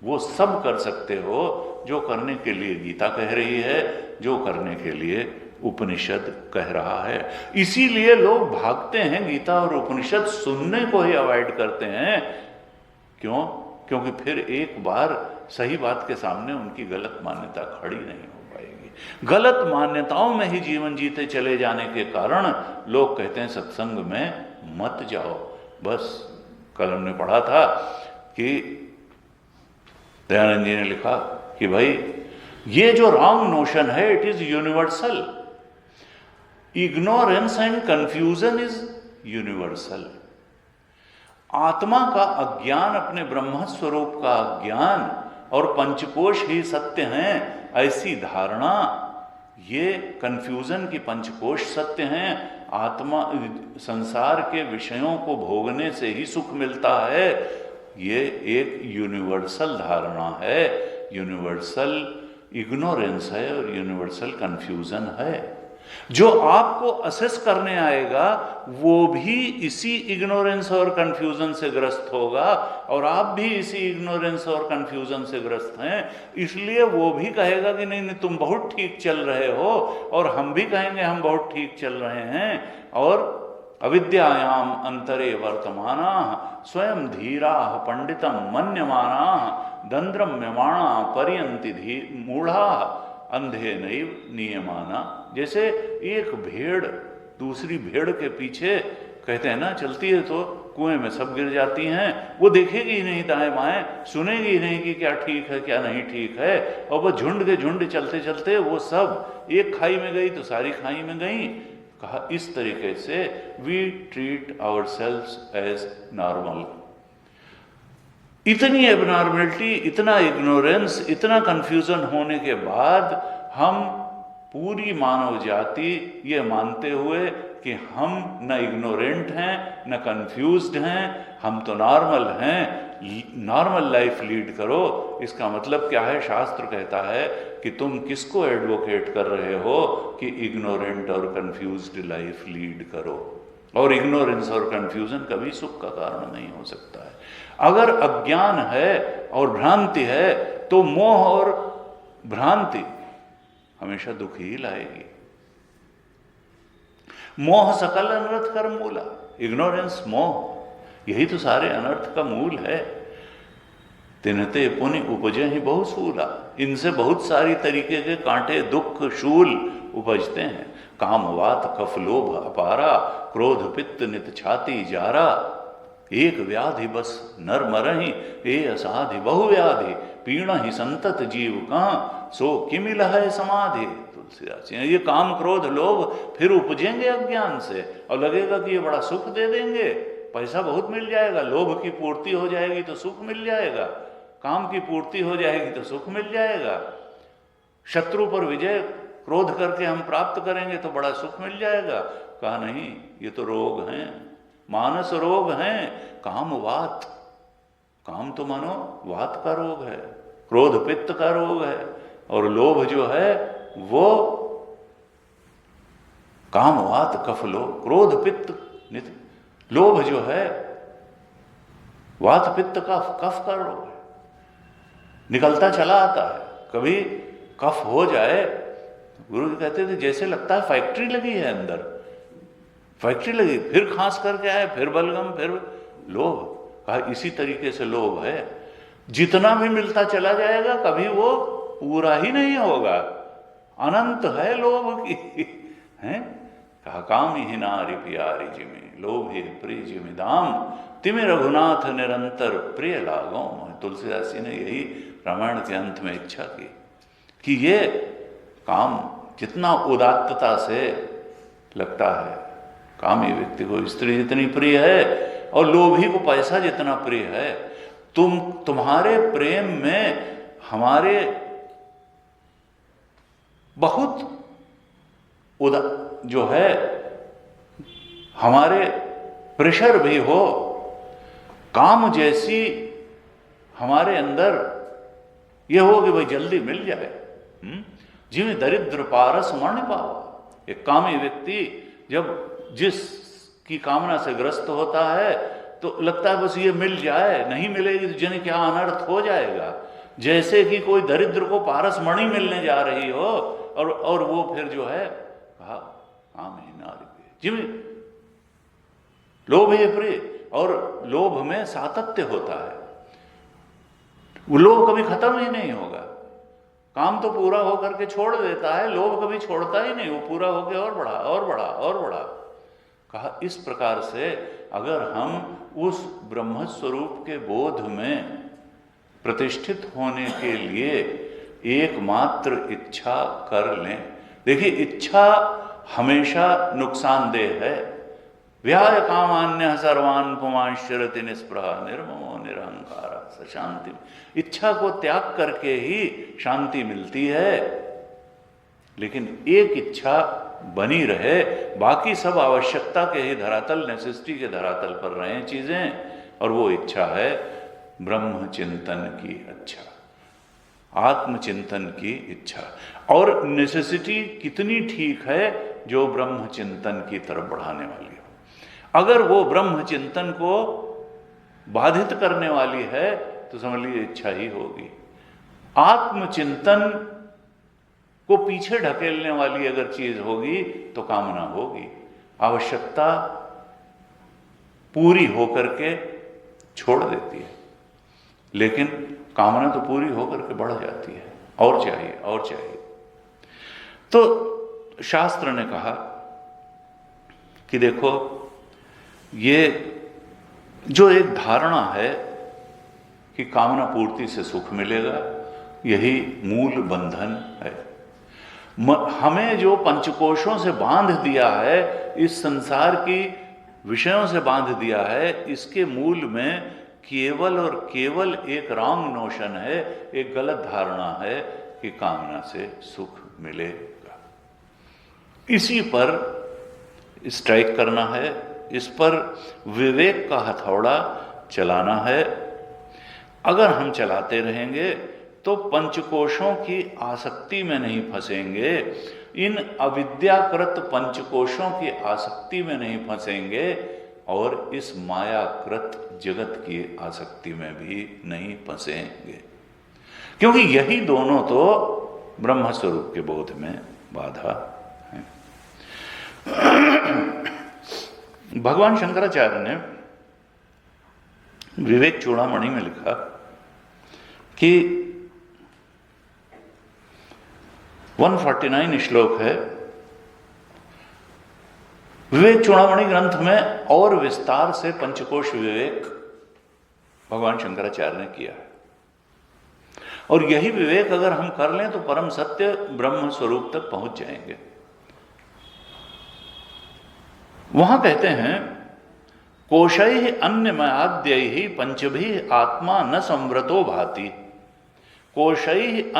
वो सब कर सकते हो जो करने के लिए गीता कह रही है, जो करने के लिए उपनिषद कह रहा है। इसीलिए लोग भागते हैं, गीता और उपनिषद सुनने को ही अवॉइड करते हैं। क्यों? क्योंकि फिर एक बार सही बात के सामने उनकी गलत मान्यता खड़ी नहीं हो पाएगी। गलत मान्यताओं में ही जीवन जीते चले जाने के कारण लोग कहते हैं सत्संग में मत जाओ। बस कल हमने पढ़ा था कि दयानंद जी ने लिखा कि भाई ये जो रॉन्ग नोशन है it is universal. Ignorance and confusion is universal. आत्मा का अज्ञान, अपने ब्रह्म स्वरूप का अज्ञान और पंचकोश ही सत्य हैं, ऐसी धारणा, ये कंफ्यूजन की पंचकोश सत्य हैं। आत्मा संसार के विषयों को भोगने से ही सुख मिलता है, ये एक यूनिवर्सल धारणा है, यूनिवर्सल इग्नोरेंस है और यूनिवर्सल कंफ्यूजन है। जो आपको असेस करने आएगा वो भी इसी इग्नोरेंस और कंफ्यूजन से ग्रस्त होगा, और आप भी इसी इग्नोरेंस और कंफ्यूजन से ग्रस्त हैं। इसलिए वो भी कहेगा कि नहीं नहीं तुम बहुत ठीक चल रहे हो, और हम भी कहेंगे हम बहुत ठीक चल रहे हैं। और अविद्यायाम अंतरे वर्तमाना स्वयं धीरा पंडितम मन्यमाना दंद्रम्यमाणा पर्यंति मूढ़ा अंधे नैव नियमाना। जैसे एक भेड़ दूसरी भेड़ के पीछे, कहते हैं ना, चलती है तो कुएं में सब गिर जाती हैं, वो देखेगी ही नहीं दाएं बाएं, सुनेगी ही नहीं कि क्या ठीक है क्या नहीं ठीक है, और वो झुंड के झुंड चलते चलते वो सब एक खाई में गई तो सारी खाई में गई। कहा इस तरीके से we treat our selves as normal. इतनी एबनॉर्मलिटी, इतना इग्नोरेंस, इतना कंफ्यूजन होने के बाद हम पूरी मानव जाति ये मानते हुए कि हम न इग्नोरेंट हैं न कंफ्यूज्ड हैं, हम तो नॉर्मल हैं, नॉर्मल लाइफ लीड करो। इसका मतलब क्या है? शास्त्र कहता है कि तुम किसको एडवोकेट कर रहे हो कि इग्नोरेंट और कंफ्यूज्ड लाइफ लीड करो। और इग्नोरेंस और कंफ्यूजन कभी सुख का कारण नहीं हो सकता है। अगर अज्ञान है और भ्रांति है तो मोह और भ्रांति हमेशा दुख ही लाएगी। मोह सकल अनर्थ कर मूला। इग्नोरेंस, मोह, यही तो सारे अनर्थ का मूल है। तिन्हते पुनि उपजे ही बहु सूला। इनसे बहुत सारी तरीके के कांटे, दुख, शूल उपजते हैं। कामवात कफ लोभ अपारा, क्रोध पित्त नित छाती जारा। एक व्याधि बस नर मरहि, ए असाधि बहु व्याधि। पीण ही संतत जीव कहाँ, सो किमिल है समाधि। तुलसीदास। ये काम क्रोध लोभ फिर उपजेंगे अज्ञान से, और लगेगा कि ये बड़ा सुख दे देंगे, पैसा बहुत मिल जाएगा, लोभ की पूर्ति हो जाएगी तो सुख मिल जाएगा, काम की पूर्ति हो जाएगी तो सुख मिल जाएगा, शत्रु पर विजय क्रोध करके हम प्राप्त करेंगे तो बड़ा सुख मिल जाएगा। कहा नहीं, ये तो रोग हैं, मानस रोग हैं। कामवात, काम तो मानो वात का रोग है, क्रोध पित्त का रोग है, और लोभ जो है वो कामवात कफ लोभ, क्रोध पित्त नित। लोभ जो है वात पित्त का कफ का रोग है, निकलता चला आता है। कभी कफ हो जाए, गुरु जी कहते थे जैसे लगता है फैक्ट्री लगी है अंदर, फैक्ट्री लगी, फिर खांस करके आए, फिर बलगम, फिर लोभ। कहा इसी तरीके से लोभ है, जितना भी मिलता चला जाएगा कभी वो पूरा ही नहीं होगा। अनंत है लोभ की है। कहा काम ही नारी प्यारी जिमी, लोभ है प्रिय जिमी दाम। तिमि रघुनाथ निरंतर प्रिय लागो। तुलसीदास जी ने यही रामायण के अंत में इच्छा की कि ये काम जितना उदात्तता से लगता है, कामी व्यक्ति को स्त्री जितनी प्रिय है और लोभी को पैसा जितना प्रिय है, तुम्हारे प्रेम में हमारे बहुत जो है हमारे प्रेशर भी हो, काम जैसी हमारे अंदर यह हो कि भाई जल्दी मिल जाए। जिन्हें दरिद्र पारस मरण पावा। एक कामी व्यक्ति जब जिसकी कामना से ग्रस्त होता है तो लगता है बस ये मिल जाए, नहीं मिलेगी तो जिन्हें क्या अनर्थ हो जाएगा। जैसे कि कोई दरिद्र को पारस मणि मिलने जा रही हो और वो फिर जो है कहा कामी नारी जिन्हें लोभ है प्रिय, और लोभ में सातत्य होता है, वो लोभ कभी खत्म ही नहीं होगा। काम तो पूरा होकर के छोड़ देता है, लोभ कभी छोड़ता ही नहीं, वो पूरा होकर और बढ़ा और बढ़ा और बढ़ा। कहा इस प्रकार से अगर हम उस ब्रह्म स्वरूप के बोध में प्रतिष्ठित होने के लिए एकमात्र इच्छा कर लें। देखिए इच्छा हमेशा नुकसानदेह है। व्याय कामान्य सर्वान पुमांश्चरति निस्पृहा निर्ममो निरहंकार शांति। इच्छा को त्याग करके ही शांति मिलती है, लेकिन एक इच्छा बनी रहे, बाकी सब आवश्यकता के ही धरातल, नेसेसिटी के धरातल पर रहे चीजें, और वो इच्छा है ब्रह्म चिंतन की इच्छा, आत्मचिंतन की इच्छा। और नेसेसिटी कितनी ठीक है जो ब्रह्म चिंतन की तरफ बढ़ाने वाली हो। अगर वो ब्रह्म चिंतन को बाधित करने वाली है तो समझ लीजिए इच्छा ही होगी। आत्मचिंतन को पीछे ढकेलने वाली अगर चीज होगी तो कामना होगी। आवश्यकता पूरी होकर के छोड़ देती है, लेकिन कामना तो पूरी होकर के बढ़ जाती है, और चाहिए और चाहिए। तो शास्त्र ने कहा कि देखो ये जो एक धारणा है कि कामना पूर्ति से सुख मिलेगा, यही मूल बंधन है। हमें जो पंचकोशों से बांध दिया है, इस संसार की विषयों से बांध दिया है, इसके मूल में केवल और केवल एक रॉन्ग नोशन है, एक गलत धारणा है कि कामना से सुख मिलेगा। इसी पर स्ट्राइक करना है, इस पर विवेक का हथौड़ा चलाना है। अगर हम चलाते रहेंगे तो पंचकोशों की आसक्ति में नहीं फंसेंगे, इन अविद्याकृत पंचकोशों की आसक्ति में नहीं फंसेंगे, और इस मायाकृत जगत की आसक्ति में भी नहीं फंसेंगे, क्योंकि यही दोनों तो ब्रह्म स्वरूप के बोध में बाधा है। भगवान शंकराचार्य ने विवेक चूड़ामणि में लिखा कि 149 श्लोक है विवेक चूड़ामणि ग्रंथ में, और विस्तार से पंचकोश विवेक भगवान शंकराचार्य ने किया है। और यही विवेक अगर हम कर लें तो परम सत्य ब्रह्म स्वरूप तक पहुंच जाएंगे। वहां कहते हैं कोशैः अन्नमयाद्यैः पंचभिः आत्मा न संवृतो भाति। कोशैः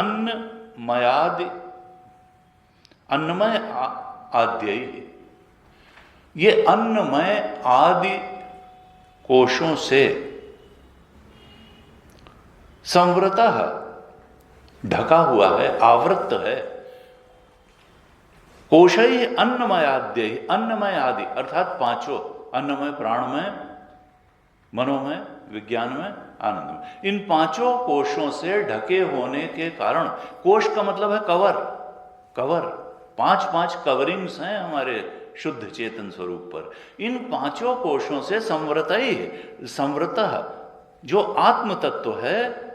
अन्नमय आद्यैः, ये अन्नमय आदि कोशों से संवृतः ढका हुआ है, आवृत है। कोशैः अन्नमयाद्यैः, अन्नमय आदि अर्थात पांचों, अन्नमय, प्राणमय, मनोमय, विज्ञानमय, आनंदमय, इन पांचों कोशों से ढके होने के कारण, कोश का मतलब है कवर, कवर, पांच कवरिंग्स हैं हमारे शुद्ध चेतन स्वरूप पर। इन पांचों कोशों से संवृतः जो आत्म तत्व है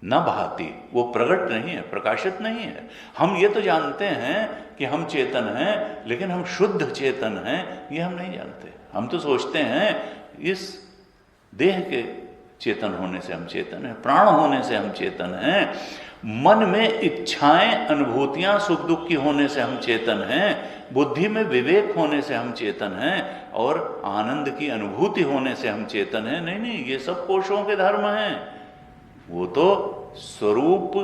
न भाति, वो प्रकट नहीं है, प्रकाशित नहीं है। हम ये तो जानते हैं कि हम चेतन हैं, लेकिन हम शुद्ध चेतन हैं ये हम नहीं जानते। हम तो सोचते हैं इस देह के चेतन होने से हम चेतन हैं, प्राण होने से हम चेतन हैं, मन में इच्छाएं अनुभूतियां सुख दुख की होने से हम चेतन हैं, बुद्धि में विवेक होने से हम चेतन हैं, और आनंद की अनुभूति होने से हम चेतन हैं। नहीं नहीं, ये सब कोशों के धर्म हैं। वो तो स्वरूप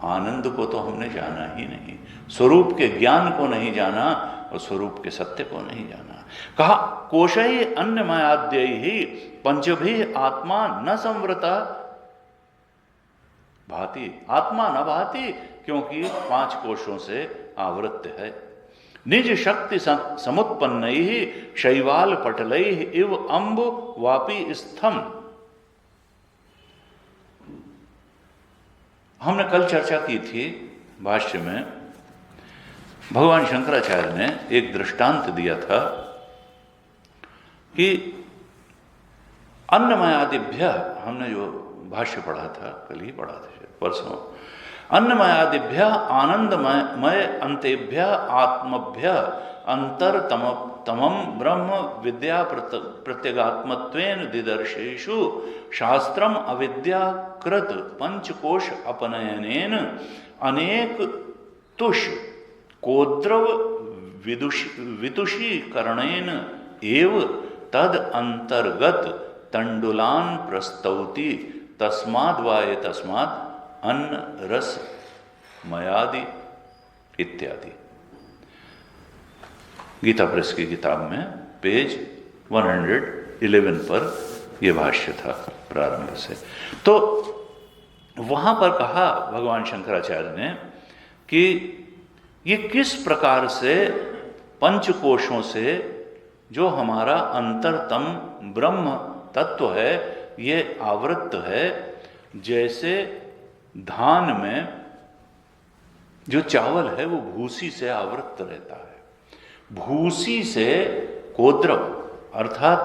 आनंद को तो हमने जाना ही नहीं, स्वरूप के ज्ञान को नहीं जाना और स्वरूप के सत्य को नहीं जाना। कहा कोशई अन्नमयाद्य ही पंचभी आत्मा न संवृता भाति, आत्मा न भाति, क्योंकि 5 कोशों से आवृत्त है। निज शक्ति समुत्पन्न ही शैवाल पटलई इव अम्ब वापी स्थम। हमने कल चर्चा की थी भाष्य में, भगवान शंकराचार्य ने एक दृष्टांत दिया था कि अन्नमयादिभ्य, हमने जो भाष्य पढ़ा था, कल ही पढ़ा था परसों, अन्नमयादिभ्य आनंदमय अंतेभ्य आत्मभ्य अंतरतमम ब्रह्म विद्या प्रत्यगात्मत्वेन दिदर्शेषु शास्त्रम अविद्याकृत पंचकोश अपनयनेन अनेक तुष कोद्रव विदुषीकरणेन एव तद अंतर्गत तंडुलान प्रस्तौति तस्माद् वाये तस्माद् अन्न रस मयादि इत्यादि। गीता प्रेस की किताब में पेज 111 पर यह भाष्य था प्रारंभ से। तो वहां पर कहा भगवान शंकराचार्य ने कि ये किस प्रकार से पंचकोशों से जो हमारा अंतरतम ब्रह्म तत्व है ये आवृत्त है। जैसे धान में जो चावल है वो भूसी से आवृत्त रहता है, भूसी से कोद्रव अर्थात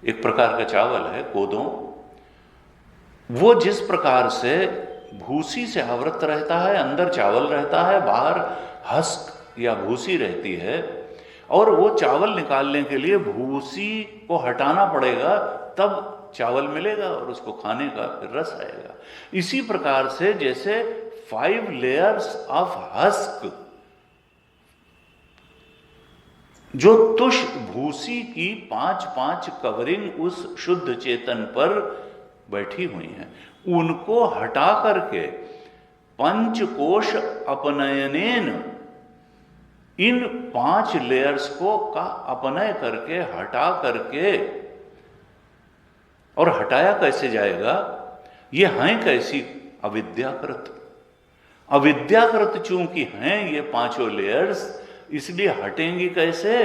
एक प्रकार का चावल है कोदों, वो जिस प्रकार से भूसी से आवृत्त रहता है, अंदर चावल रहता है, बाहर हस्क या भूसी रहती है, और वो चावल निकालने के लिए भूसी को हटाना पड़ेगा तब चावल मिलेगा और उसको खाने का फिर रस आएगा। इसी प्रकार से जैसे 5 लेयर्स ऑफ हस्क, जो तुष भूसी की 5-5 कवरिंग उस शुद्ध चेतन पर बैठी हुई हैं, उनको हटा करके पंचकोश अपनयनेन, इन 5 लेयर्स को का अपनय करके हटा करके, और हटाया कैसे जाएगा? ये हैं कैसी? अविद्याकृत। अविद्याकृत चूंकि हैं ये 5 लेयर्स, इसलिए हटेंगी कैसे?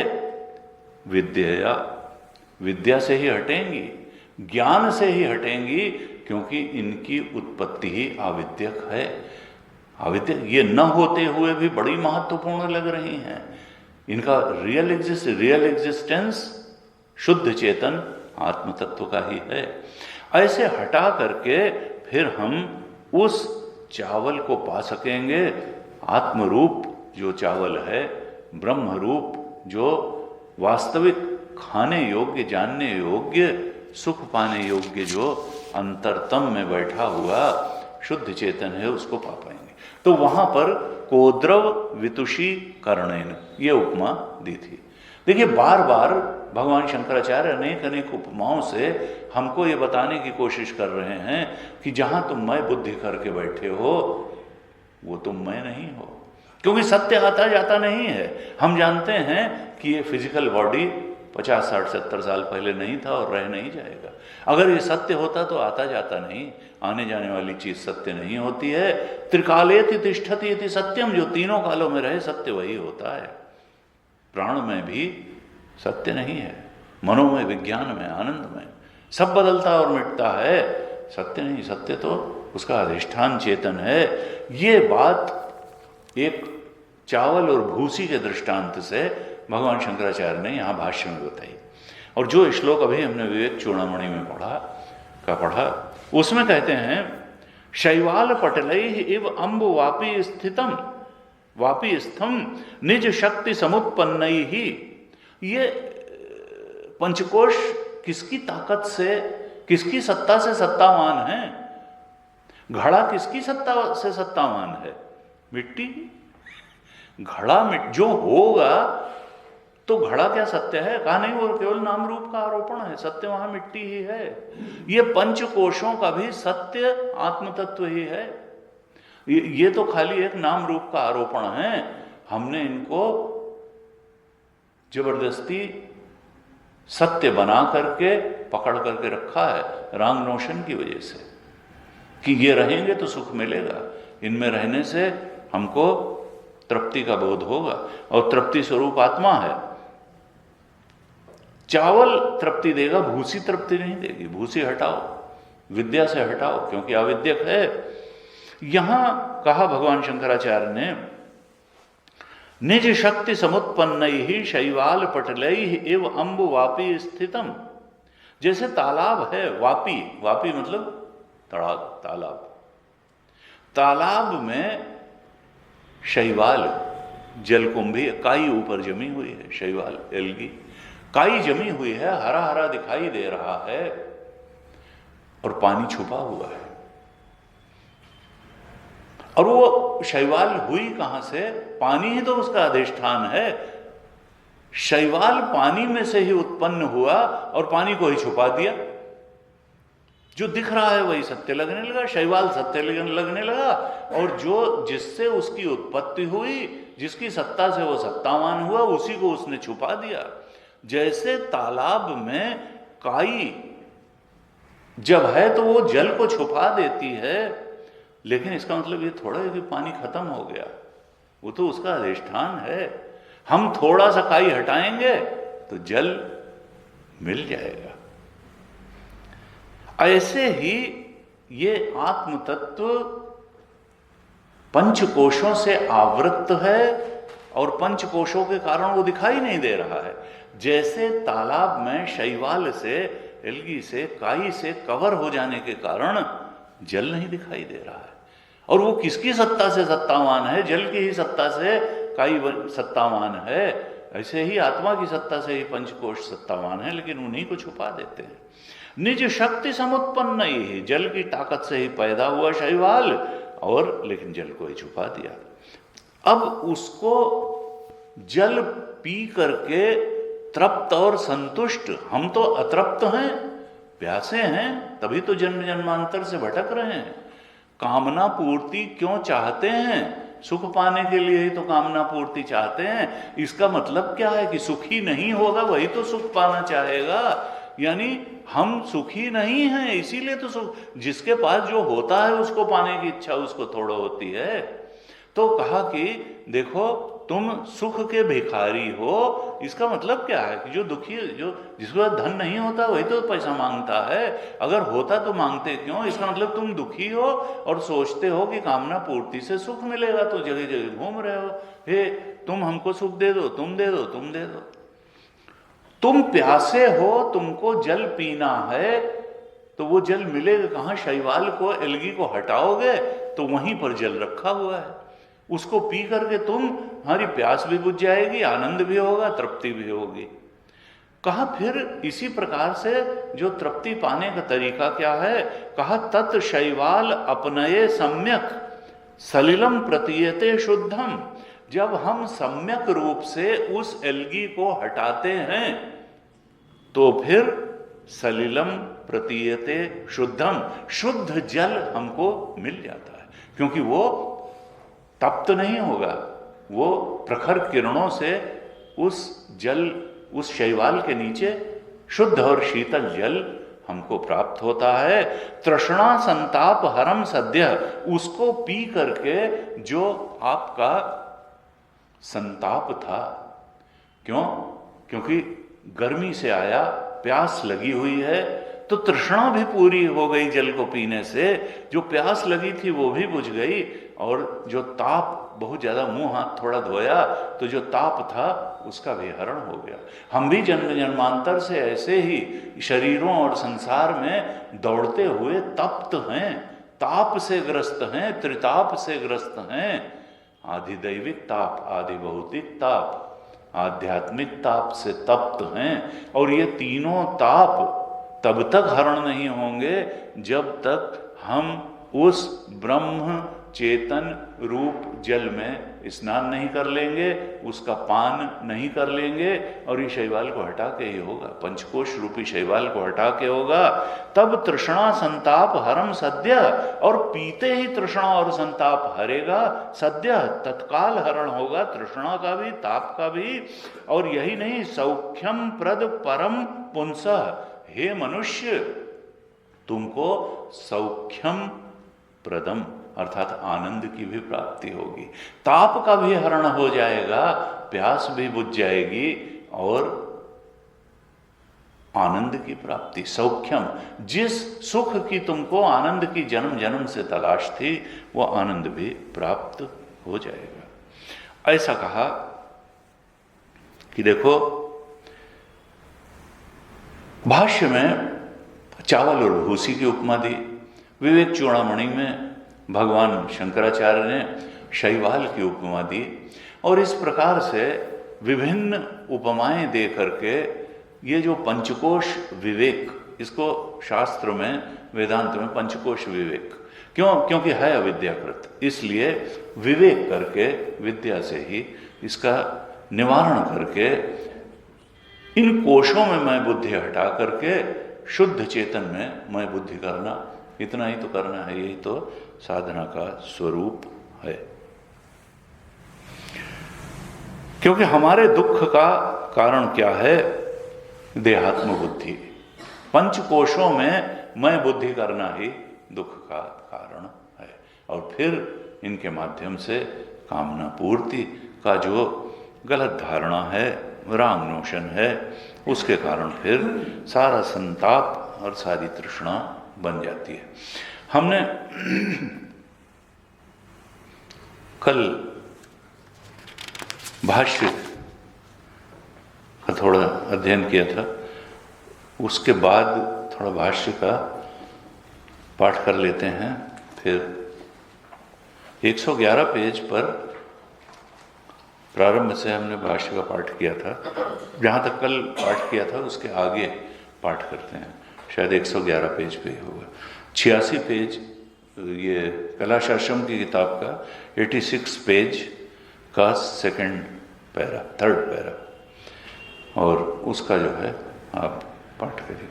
विद्या से ही हटेंगी, ज्ञान से ही हटेंगी, क्योंकि इनकी उत्पत्ति ही आविद्यक है। आविद्या ये न होते हुए भी बड़ी महत्वपूर्ण लग रही हैं। इनका रियल एग्जिस्टेंस शुद्ध चेतन आत्म तत्व का ही है। ऐसे हटा करके फिर हम उस चावल को पा सकेंगे, आत्मरूप जो चावल है, ब्रह्म रूप जो वास्तविक खाने योग्य, जानने योग्य, सुख पाने योग्य जो अंतरतम में बैठा हुआ शुद्ध चेतन है, उसको पा पाएंगे। तो वहां पर कोद्रव वितुषी करणेन ये उपमा दी थी। देखिए बार बार भगवान शंकराचार्य अनेक उपमाओं से हमको ये बताने की कोशिश कर रहे हैं कि जहां तुम मैं बुद्धि करके बैठे हो वो तुम मैं नहीं हो, क्योंकि सत्य आता जाता नहीं है। हम जानते हैं कि ये फिजिकल बॉडी 50, 60, 70 साल पहले नहीं था और रह नहीं जाएगा। अगर ये सत्य होता तो आता जाता नहीं, आने जाने वाली चीज सत्य नहीं होती है। त्रिकालेति तिष्ठति इति सत्यम, जो तीनों कालों में रहे सत्य वही होता है। प्राण में भी सत्य नहीं है, मनोमय, विज्ञान में, आनंद में सब बदलता और मिटता है, सत्य नहीं। सत्य तो उसका अधिष्ठान चेतन है। ये बात एक चावल और भूसी के दृष्टांत से भगवान शंकराचार्य ने यहाँ भाष्य में बताई। और जो श्लोक अभी हमने विवेक चूड़ामणि में पढ़ा उसमें कहते हैं शैवाल पटलई इव अम्ब वापी स्थम निज शक्ति समुत्पन्न ही। ये पंचकोश किसकी ताकत से, किसकी सत्ता से सत्तावान है? घड़ा किसकी सत्ता से सत्तावान है? मिट्टी। घड़ा जो होगा तो घड़ा क्या सत्य है? कहा नहीं, वो केवल नाम रूप का आरोपण है, सत्य वहां मिट्टी ही है। ये पंचकोशों का भी सत्य आत्म तत्व ही है। ये तो खाली एक नाम रूप का आरोपण है। हमने इनको जबरदस्ती सत्य बना करके पकड़ करके रखा है, रॉन्ग नोशन की वजह से, कि ये रहेंगे तो सुख मिलेगा, इनमें रहने से हमको तृप्ति का बोध होगा, और तृप्ति स्वरूप आत्मा है। चावल तृप्ति देगा, भूसी तृप्ति नहीं देगी। भूसी हटाओ, विद्या से हटाओ, क्योंकि अविद्यक है। यहां कहा भगवान शंकराचार्य ने, निज शक्ति समुत्पन्न शैवाल पटलई एव अम्ब वापी स्थितम। जैसे तालाब है, वापी, वापी मतलब तालाब, तालाब में शैवाल, जलकुंभी, काई ऊपर जमी हुई है, शैवाल एल्गी, काई जमी हुई है, हरा हरा दिखाई दे रहा है, और पानी छुपा हुआ है। और वो शैवाल हुई कहां से? पानी ही तो उसका अधिष्ठान है। शैवाल पानी में से ही उत्पन्न हुआ और पानी को ही छुपा दिया। जो दिख रहा है वही सत्य लगने लगा, शैवाल सत्य लगने लगा, और जो जिससे उसकी उत्पत्ति हुई, जिसकी सत्ता से वो सत्तावान हुआ, उसी को उसने छुपा दिया। जैसे तालाब में काई जब है तो वो जल को छुपा देती है, लेकिन इसका मतलब ये थोड़ा है कि पानी खत्म हो गया, वो तो उसका अधिष्ठान है। हम थोड़ा सा काई हटाएंगे तो जल मिल जाएगा। ऐसे ही ये आत्म तत्व पंचकोशों से आवृत है, और पंचकोशों के कारण वो दिखाई नहीं दे रहा है। जैसे तालाब में शैवाल से, एल्गी से, काई से कवर हो जाने के कारण जल नहीं दिखाई दे रहा है, और वो किसकी सत्ता से सत्तावान है? जल की ही सत्ता से काई सत्तावान है। ऐसे ही आत्मा की सत्ता से ही पंचकोश सत्तावान है, लेकिन उन्हीं को छुपा देते हैं। निज शक्ति समुत्पन्न ही, जल की ताकत से ही पैदा हुआ शैवाल, और लेकिन जल को ही छुपा दिया। अब उसको जल पी करके तृप्त और संतुष्ट, हम तो अतृप्त हैं, प्यासे हैं, तभी तो जन्म जन्मांतर से भटक रहे हैं। कामना पूर्ति क्यों चाहते हैं? सुख पाने के लिए ही तो कामना पूर्ति चाहते हैं। इसका मतलब क्या है? कि सुखी नहीं होगा वही तो सुख पाना चाहेगा। यानी हम सुखी नहीं हैं, इसीलिए तो सुख, जिसके पास जो होता है उसको पाने की इच्छा उसको थोड़ा होती है। तो कहा कि देखो तुम सुख के भिखारी हो। इसका मतलब क्या है? कि जो दुखी, जो जिसके पास धन नहीं होता वही तो पैसा मांगता है, अगर होता तो मांगते क्यों? इसका मतलब तुम दुखी हो और सोचते हो कि कामना पूर्ति से सुख मिलेगा, तो जगह जगह घूम रहे हो, हे तुम हमको सुख दे दो, तुम दे दो, तुम दे दो। तुम प्यासे हो, तुमको जल पीना है, तो वो जल मिलेगा कहाँ? शैवाल को, एल्गी को हटाओगे तो वहीं पर जल रखा हुआ है, उसको पी करके तुम्हारी प्यास भी बुझ जाएगी, आनंद भी होगा, तृप्ति भी होगी। कहा फिर इसी प्रकार से जो तृप्ति पाने का तरीका क्या है? कहा तत् शैवाल अपनये सम्यक सलिलम प्रतीयते शुद्धम। जब हम सम्यक रूप से उस एल्गी को हटाते हैं तो फिर सलिलम प्रतीयते शुद्धम, शुद्ध जल हमको मिल जाता है, क्योंकि वो तप्त नहीं होगा, वो प्रखर किरणों से उस जल, उस शैवाल के नीचे शुद्ध और शीतल जल हमको प्राप्त होता है। तृष्णा संताप हरम सद्य, उसको पी करके जो आपका संताप था, क्यों? क्योंकि गर्मी से आया, प्यास लगी हुई है, तो तृष्णा भी पूरी हो गई जल को पीने से, जो प्यास लगी थी वो भी बुझ गई, और जो ताप, बहुत ज्यादा मुंह हाथ थोड़ा धोया तो जो ताप था उसका भी हरण हो गया। हम भी जन्म जन्मांतर से ऐसे ही शरीरों और संसार में दौड़ते हुए तप्त हैं, ताप से ग्रस्त हैं, त्रिताप से ग्रस्त हैं, आधि दैविक ताप, आधि भौतिक ताप, आध्यात्मिक ताप से तप्त हैं, और ये तीनों ताप तब तक हरण नहीं होंगे जब तक हम उस ब्रह्म चेतन रूप जल में स्नान नहीं कर लेंगे, उसका पान नहीं कर लेंगे, और ये शैवाल को हटा के ही होगा, पंचकोश रूपी शैवाल को हटा के होगा। तब तृष्णा संताप हरम सद्य, और पीते ही तृष्णा और संताप हरेगा, सद्य तत्काल हरण होगा तृष्णा का भी ताप का भी। और यही नहीं, सौख्यम प्रद परम पुंसः, हे मनुष्य तुमको सौख्यम प्रदम अर्थात आनंद की भी प्राप्ति होगी, ताप का भी हरण हो जाएगा, प्यास भी बुझ जाएगी, और आनंद की प्राप्ति, सौख्यम, जिस सुख की तुमको आनंद की जन्म जन्म से तलाश थी वो आनंद भी प्राप्त हो जाएगा। ऐसा कहा कि देखो भाष्य में चावल और भूसी की उपमा दी, विवेक चूड़ामणि में भगवान शंकराचार्य ने शैवाल की उपमा दी, और इस प्रकार से विभिन्न उपमाएं दे करके ये जो पंचकोश विवेक, इसको शास्त्र में वेदांत में पंचकोश विवेक क्योंकि है अविद्याकृत, इसलिए विवेक करके विद्या से ही इसका निवारण करके इन कोशों में मैं बुद्धि हटा करके शुद्ध चेतन में मैं बुद्धि करना, इतना ही तो करना है, यही तो साधना का स्वरूप है। क्योंकि हमारे दुख का कारण क्या है? देहात्म बुद्धि। पंचकोशों में मैं बुद्धि करना ही दुख का कारण है, और फिर इनके माध्यम से कामना पूर्ति का जो गलत धारणा है, रॉन्ग नोशन है, उसके कारण फिर सारा संताप और सारी तृष्णा बन जाती है। हमने कल भाष्य का थोड़ा अध्ययन किया था, उसके बाद थोड़ा भाष्य का पाठ कर लेते हैं। फिर 111 पेज पर प्रारंभ से हमने भाष्य का पाठ किया था, जहाँ तक कल पाठ किया था उसके आगे पाठ करते हैं, शायद 111 पेज पे ही होगा। 86 पेज ये कैलाशाश्रम की किताब का 86 पेज का सेकंड पैरा, थर्ड पैरा, और उसका जो है आप पाठ करिए।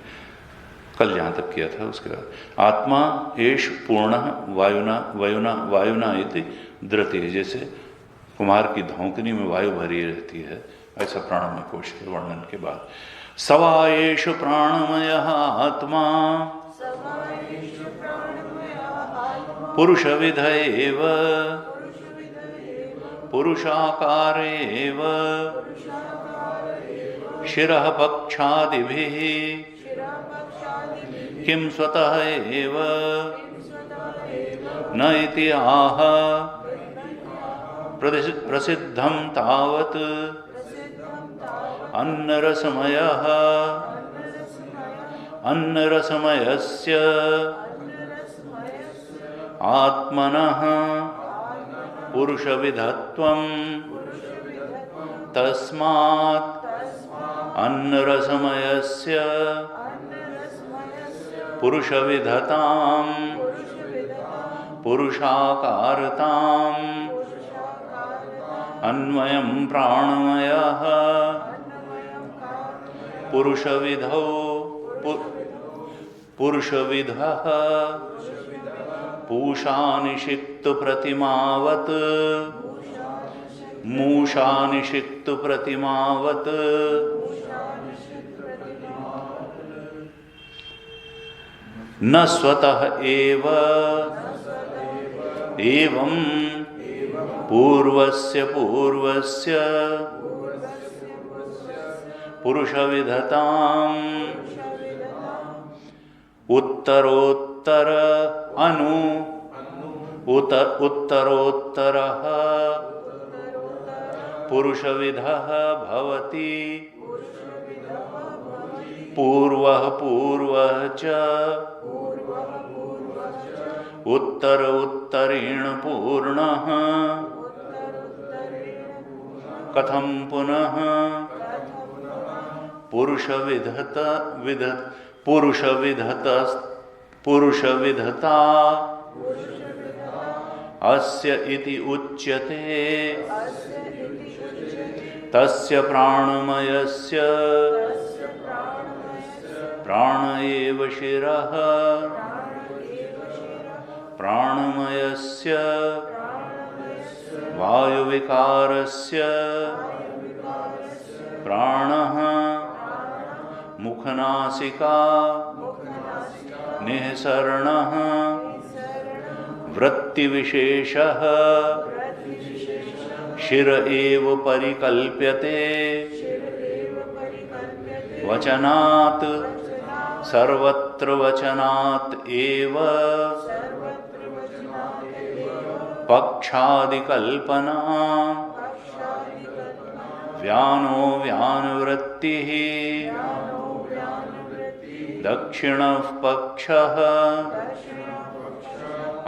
कल जहाँ तक किया था उसके बाद, आत्मा एष पूर्ण वायुना वायुना वायुना इति द्रति, जैसे कुमार की धौंकनी में वायु भरी रहती है, ऐसा प्राणमय कोश के वर्णन के बाद सवा एष प्राणमय आत्मा पुरुषविध एव पुरुषाकार एव शिरः पक्षादिभिः किं स्वतः एव न इति आह प्रसिद्धं तावत् अन्नरसमयः अन्नरसमयस्य आत्मनः पुरुषविधत्वं तस्मात् अन्नरसमयस्य पुरुषविधतां पुरुषाकारताम् अन्वयं प्राणमयः पुरुषविधौ पुरुषविधः पूषानिषिक्त प्रतिमावत् मूषानिषिक्त प्रतिमावत् न स्वतः एव एवं पूर्वस्य पूर्वस्य पुरुषविधताम् उत्तरोत्तर अनु उत्तरोत्तरः पुरुषविधः भवति पूर्वः पूर्वः च उत्तर उत्तरेण पूर्णः कथम पुनः पुरुष विधता अस्य इति उच्यते तस्य प्राणमयस्य प्राण एव शिरः प्राणमयस्य वायुविकारस्य प्राणः मुखनासिका निःसरणः वृत्तिविशेषः शिर एव परिकल्प्यते वचनात् सर्वत्र वचनात् एव पक्षादिकल्पना व्यानो व्यानवृत्तिः दक्षिणः पक्षः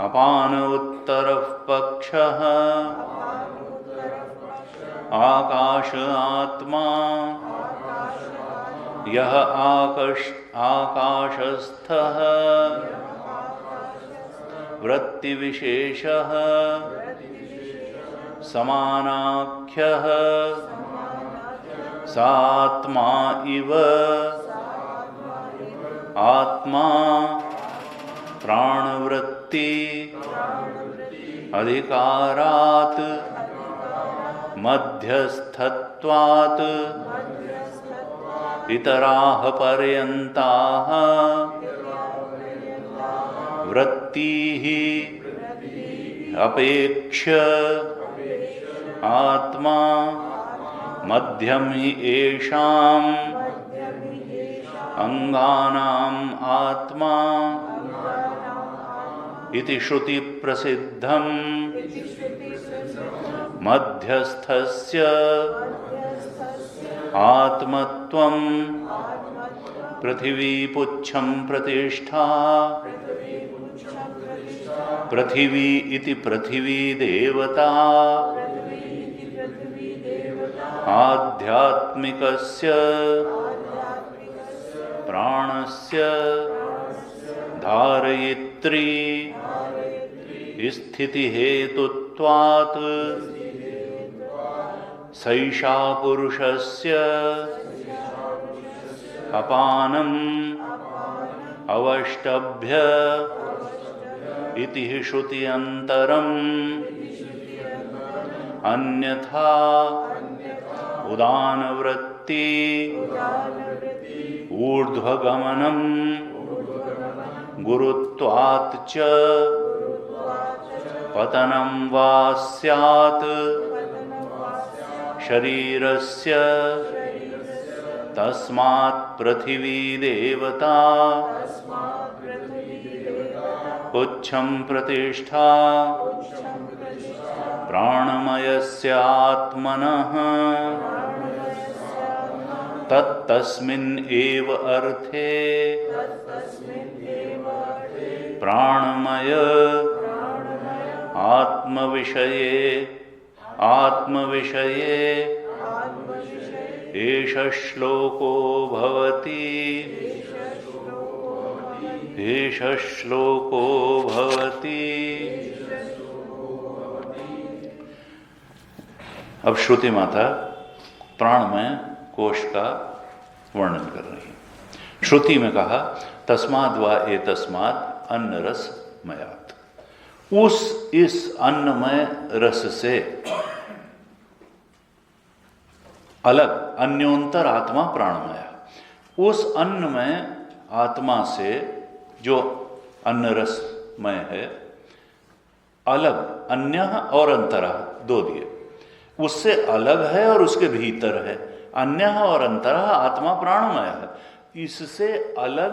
अपान उत्तरः पक्षः आकाश आत्मा यः आकाशस्थः वृत्तिविशेषः समानाख्यः सात्मा इव आत्मा प्राणवृत्ति अधिकारात् मध्यस्थत्वात् इतराः पर्यन्ताः वृत्तिः अपेक्ष्य आत्मा मध्यम हि येषाम् अंगानाम् आत्मा इति श्रुति प्रसिद्धम् मध्यस्थस्य आत्मत्वं पृथिवी पुच्छं प्रतिष्ठा पृथिवी इति पृथिवी देवता आध्यात्मिकस्य प्राणस्य धारयित्री स्थिति हेतुत्वात् सैषा पुरुषस्य अपानम् अवष्टभ्य इति श्रुति अंतरम् अन्यथा उदानवृत्ति ऊर्ध्वगमनम् गुरुत्वात् च पतनं वा स्यात् शरीरस्य तस्मात् पृथिवी देवता पुच्छं प्रतिष्ठा प्राणमयस्य आत्मनः तत्तस्मिन् एव अर्थे प्राणमय आत्मविषये एष श्लोको भवति एष श्लोको भवति। अब श्रुति माता प्राणमय कोश का वर्णन कर रही है। श्रुति में कहा तस्माद् वा एतस्मात् अन्न रस मयात्, इस अन्नमय रस से अलग अन्योंतर आत्मा प्राणमय, उस अन्नमय आत्मा से जो अन्न रसमय है अलग, अन्य और अंतरा दो दिए, उससे अलग है और उसके भीतर है। अन्य और अंतरा आत्मा प्राणमय है, इससे अलग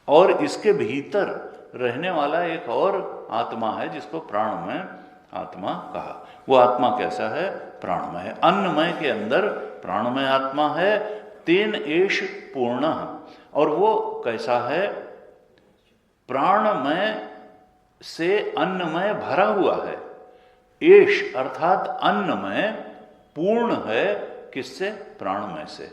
और इसके भीतर रहने वाला एक और आत्मा है जिसको प्राणमय आत्मा कहा। वो आत्मा कैसा है? प्राणमय। अन्नमय के अंदर प्राणमय आत्मा है, तेन एष पूर्ण, और वो कैसा है? प्राणमय से अन्नमय भरा हुआ है। एष अर्थात अन्नमय पूर्ण है किससे? प्राणमय से।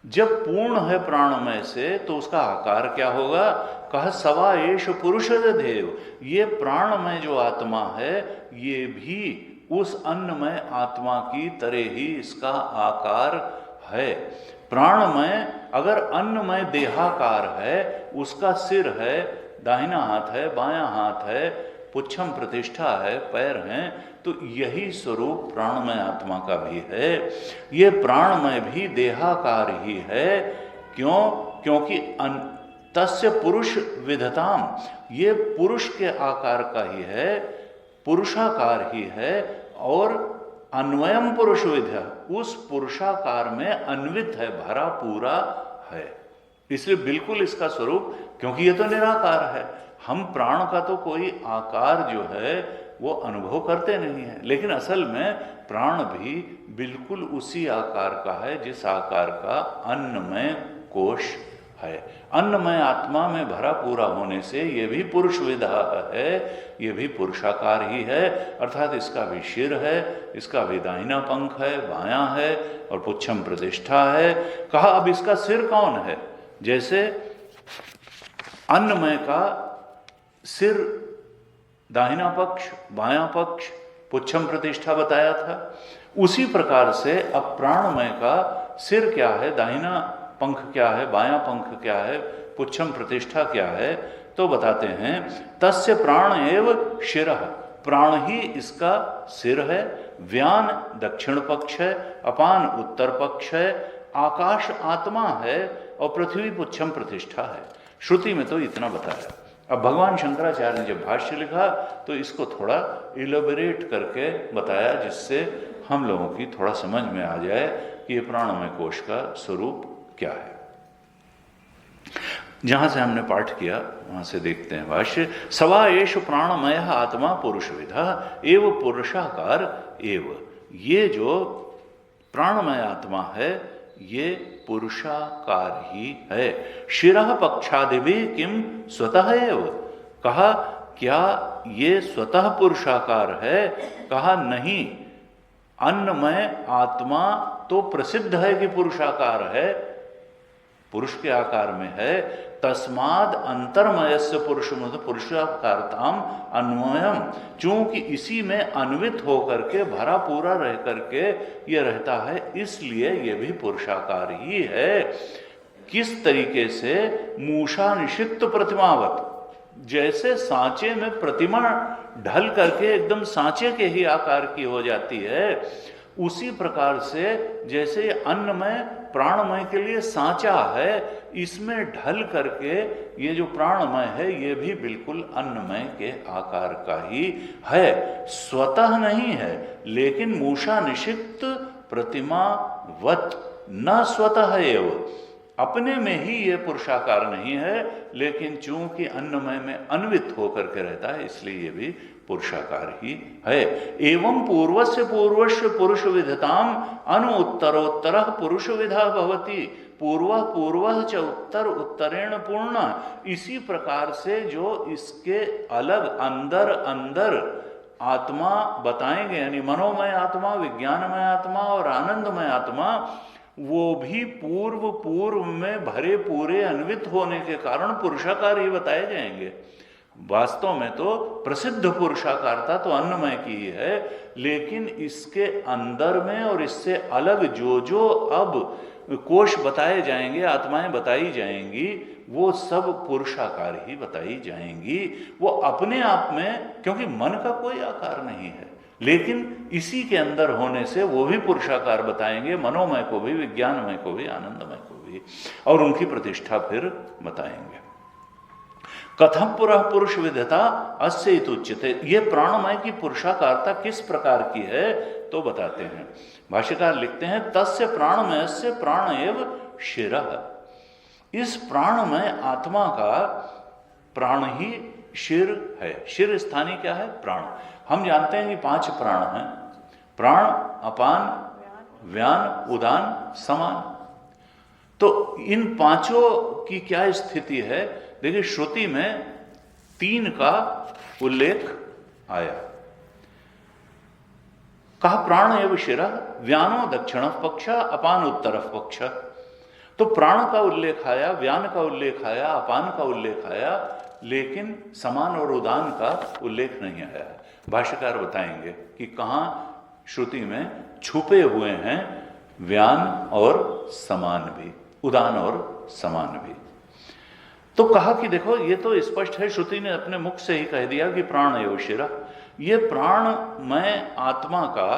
जब पूर्ण है प्राणमय से तो उसका आकार क्या होगा? कहा सवा एष पुरुष देव, ये प्राणमय जो आत्मा है ये भी उस अन्नमय आत्मा की तरह ही इसका आकार है। प्राणमय अगर अन्नमय देहाकार है, उसका सिर है, दाहिना हाथ है, बायां हाथ है, पुच्छम प्रतिष्ठा है, पैर हैं, तो यही स्वरूप प्राणमय आत्मा का भी है। ये प्राणमय भी देहाकार ही है। क्यों? क्योंकि तस्य पुरुष विधताम, ये पुरुष के आकार का ही है, पुरुषाकार ही है, और अन्वयम पुरुष विद्या, उस पुरुषाकार में अन्वित है, भरा पूरा है। इसलिए बिल्कुल इसका स्वरूप, क्योंकि ये तो निराकार है, हम प्राण का तो कोई आकार जो है वो अनुभव करते नहीं है, लेकिन असल में प्राण भी बिल्कुल उसी आकार का है जिस आकार का अन्नमय कोश है। अन्नमय आत्मा में भरा पूरा होने से ये भी पुरुष विधा है, ये भी पुरुषाकार ही है, अर्थात इसका भी सिर है, इसका भी दाहिना पंख है, बायां है, और पुच्छम प्रतिष्ठा है। कहा अब इसका सिर कौन है? जैसे अन्नमय का सिर दाहिना पक्ष, बायां पक्ष, पुच्छम प्रतिष्ठा बताया था, उसी प्रकार से अब प्राणमय का सिर क्या है, दाहिना पंख क्या है, बायां पंख क्या है, पुच्छम प्रतिष्ठा क्या है, तो बताते हैं तस्य प्राण एव शिरः, प्राण ही इसका सिर है, व्यान दक्षिण पक्ष है, अपान उत्तर पक्ष है, आकाश आत्मा है, और पृथ्वी पुच्छम प्रतिष्ठा है। श्रुति में तो इतना बताया। अब भगवान शंकराचार्य ने जब भाष्य लिखा तो इसको थोड़ा इलेबोरेट करके बताया, जिससे हम लोगों की थोड़ा समझ में आ जाए कि ये प्राणमय कोश का स्वरूप क्या है। जहां से हमने पाठ किया वहां से देखते हैं भाष्य। सवा एष प्राणमय आत्मा पुरुष विधा एव पुरुषाकार एव, ये जो प्राणमय आत्मा है ये पुरुषाकार ही है। शिरः पक्षादिभि किम स्वतः एव, कहा क्या ये स्वतः पुरुषाकार है? कहा नहीं, अन्नमय आत्मा तो प्रसिद्ध है कि पुरुषाकार है, पुरुष के आकार में है। तस्माद अंतर्मयस्य पुरुष पुरुषाकारताम अन्वयम, चूंकि इसी में अन्वित होकर के भरा पूरा रह करके ये रहता है, इसलिए ये भी पुरुषाकार ही है। किस तरीके से? मूषा निषिक्त प्रतिमावत, जैसे सांचे में प्रतिमा ढल करके एकदम सांचे के ही आकार की हो जाती है, उसी प्रकार से जैसे अन्नमय प्राणमय के लिए सांचा है, इसमें ढल करके ये जो प्राणमय है ये भी बिल्कुल अन्नमय के आकार का ही है, स्वतः नहीं है, लेकिन मूषा निषिक्त प्रतिमावत न स्वतः एव, अपने में ही ये पुरुषाकार नहीं है, लेकिन चूंकि अन्नमय में अन्वित होकर के रहता है इसलिए ये भी पुरुषाकार ही है। एवं पूर्वस्य पूर्वस्य पुरुष विधताम अनु उत्तरोत्तर पुरुष विधा भवति, पूर्व पूर्व च उत्तर उत्तरेण पूर्ण, इसी प्रकार से जो इसके अलग अंदर अंदर आत्मा बताएंगे, यानी मनोमय आत्मा, विज्ञानमय आत्मा और आनंदमय आत्मा, वो भी पूर्व पूर्व में भरे पूरे अन्वित होने के कारण पुरुषाकार ही बताए जाएंगे। वास्तव में तो प्रसिद्ध पुरुषाकारता तो अन्नमय की ही है, लेकिन इसके अंदर में और इससे अलग जो जो अब कोश बताए जाएंगे, आत्माएं बताई जाएंगी, वो सब पुरुषाकार ही बताई जाएंगी। वो अपने आप में, क्योंकि मन का कोई आकार नहीं है, लेकिन इसी के अंदर होने से वो भी पुरुषाकार बताएंगे, मनोमय को भी, विज्ञानमय को भी, आनंदमय को भी, और उनकी प्रतिष्ठा फिर बताएंगे। कथम पुरः पुरुष विधता अस्य इत्युच्यते, ये प्राणमय की पुरुषाकारता किस प्रकार की है तो बताते हैं। भाष्यकार लिखते हैं तस्य प्राणमय से प्राण एव शिरः, इस प्राणमय आत्मा का प्राण ही शिर है। शिर स्थानीय क्या है? प्राण। हम जानते हैं कि 5 प्राण हैं, प्राण, अपान, व्यान, उदान, समान। तो इन पांचों की क्या स्थिति है? देखिए श्रुति में 3 का उल्लेख आया। कहा प्राण एव शिरः व्यानो दक्षिण पक्ष अपान उत्तर पक्ष। तो प्राण का उल्लेख आया, व्यान का उल्लेख आया, अपान का उल्लेख आया, लेकिन समान और उदान का उल्लेख नहीं आया। भाष्यकार बताएंगे कि कहाँ श्रुति में छुपे हुए हैं व्यान और समान भी, उदान और समान भी। तो कहा कि देखो ये तो स्पष्ट है, श्रुति ने अपने मुख से ही कह दिया कि प्राण एव शिरः, ये प्राणमय आत्मा का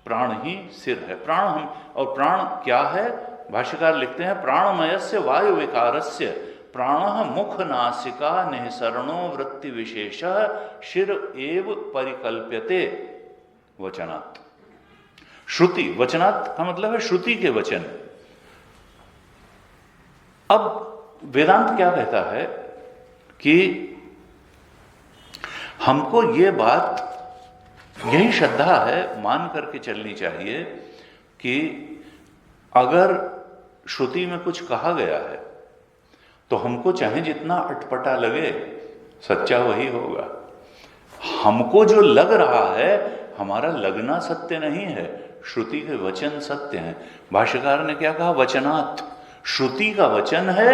प्राण ही सिर है। प्राण हम, और प्राण क्या है? भाष्यकार लिखते हैं प्राणमयस्य वायु विकारस्य प्राणः मुख नासिका निःसरणो वृत्ति विशेष शिर एव परिकल्प्यते वचनात्। श्रुति, वचनात् का मतलब है श्रुति के वचन। अब वेदांत क्या कहता है कि हमको ये बात, यही श्रद्धा है, मान करके चलनी चाहिए कि अगर श्रुति में कुछ कहा गया है तो हमको चाहे जितना अटपटा लगे, सच्चा वही होगा। हमको जो लग रहा है, हमारा लगना सत्य नहीं है, श्रुति के वचन सत्य हैं। भाष्यकार ने क्या कहा? वचनात्, श्रुति का वचन है,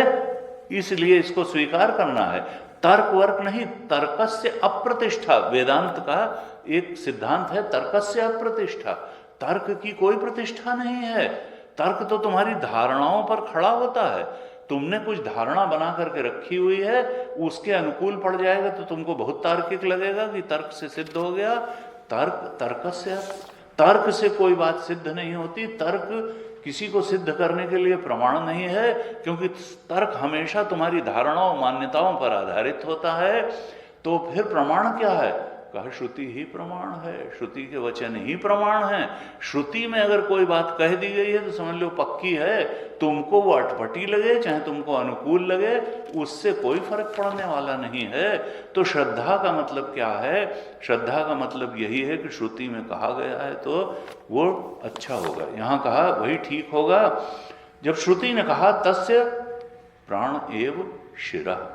इसलिए इसको स्वीकार करना है। तर्क वर्क नहीं, तर्कस्य अप्रतिष्ठा। वेदांत का एक सिद्धांत है तर्कस्य अप्रतिष्ठा। तर्क की कोई प्रतिष्ठा नहीं है। तर्क तो तुम्हारी धारणाओं पर खड़ा होता है। तुमने कुछ धारणा बना करके रखी हुई है, उसके अनुकूल पड़ जाएगा तो तुमको बहुत तार्किक लगेगा कि तर्क से सिद्ध हो गया। तर्क से कोई बात सिद्ध नहीं होती। तर्क किसी को सिद्ध करने के लिए प्रमाण नहीं है, क्योंकि तर्क हमेशा तुम्हारी धारणाओं मान्यताओं पर आधारित होता है। तो फिर प्रमाण क्या है? कहा श्रुति ही प्रमाण है, श्रुति के वचन ही प्रमाण है। श्रुति में अगर कोई बात कह दी गई है तो समझ लो पक्की है। तुमको वो अटपटी लगे चाहे तुमको अनुकूल लगे, उससे कोई फर्क पड़ने वाला नहीं है। तो श्रद्धा का मतलब क्या है? श्रद्धा का मतलब यही है कि श्रुति में कहा गया है तो वो अच्छा होगा, यहाँ कहा वही ठीक होगा। जब श्रुति ने कहा तस्य प्राण एव शिरः,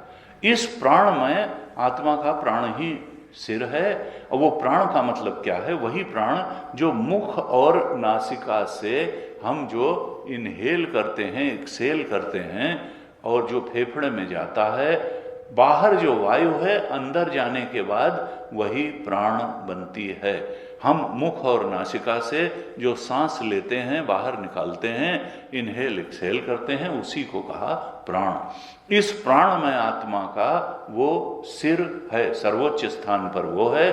इस प्राणमय आत्मा का प्राण ही सिर है। और वो प्राण का मतलब क्या है? वही प्राण जो मुख और नासिका से हम जो इनहेल करते हैं, एक्सेल करते हैं, और जो फेफड़े में जाता है, बाहर जो वायु है अंदर जाने के बाद वही प्राण बनती है। हम मुख और नासिका से जो सांस लेते हैं, बाहर निकालते हैं, इनहेल एक्सेल करते हैं, उसी को कहा प्राण। इस प्राणमय आत्मा का वो सिर है, सर्वोच्च स्थान पर वो है।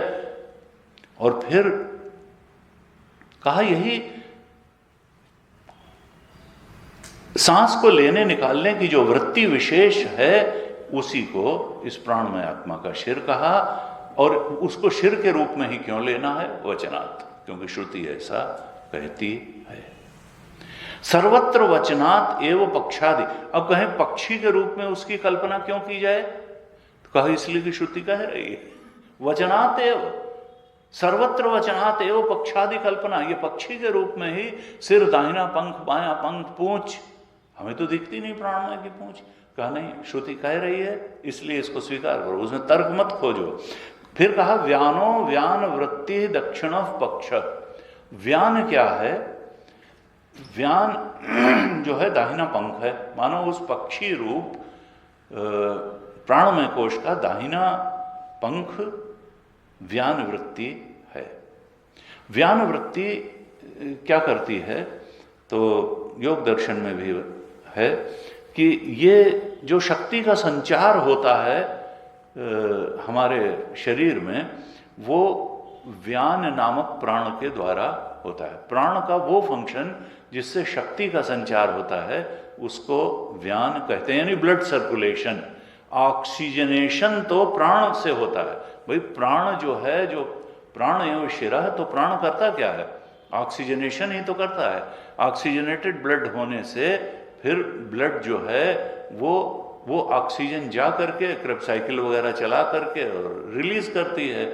और फिर कहा यही सांस को लेने निकालने की जो वृत्ति विशेष है, उसी को इस प्राणमय आत्मा का शिर कहा। और उसको शिर के रूप में ही क्यों लेना है? वचनात्, क्योंकि श्रुति ऐसा कहती है। सर्वत्र वचनात् एव पक्षादि। अब कहें पक्षी के रूप में उसकी कल्पना क्यों की जाए? तो कहा इसलिए कि श्रुति कह रही है वचनात् एव, सर्वत्र वचनात् एव पक्षादि कल्पना। ये पक्षी के रूप में ही सिर, दाहिना पंख, बायां पंख, पूंछ, हमें तो दिखती नहीं प्राणमय की पूंछ। कहा नहीं, श्रुति कह रही है इसलिए इसको स्वीकार करो, उसमें तर्क मत खोजो। फिर कहा व्यानो व्यान वृत्ति दक्षिण पक्ष। व्यान क्या है? व्यान जो है दाहिना पंख है, मानो उस पक्षी रूप प्राणमय कोश का दाहिना पंख व्यान वृत्ति है। व्यान वृत्ति क्या करती है? तो योग दर्शन में भी है कि ये जो शक्ति का संचार होता है हमारे शरीर में, वो व्यान नामक प्राण के द्वारा होता है। प्राण का वो फंक्शन जिससे शक्ति का संचार होता है उसको व्यान कहते हैं, यानी ब्लड सर्कुलेशन, ऑक्सीजनेशन तो प्राण से होता है। भाई प्राण जो है, जो प्राण एवं शिरः, तो प्राण करता क्या है? ऑक्सीजनेशन ही तो करता है। ऑक्सीजनेटेड ब्लड होने से फिर ब्लड जो है वो ऑक्सीजन जा करके क्रेब साइकिल वगैरह चला करके और रिलीज करती है,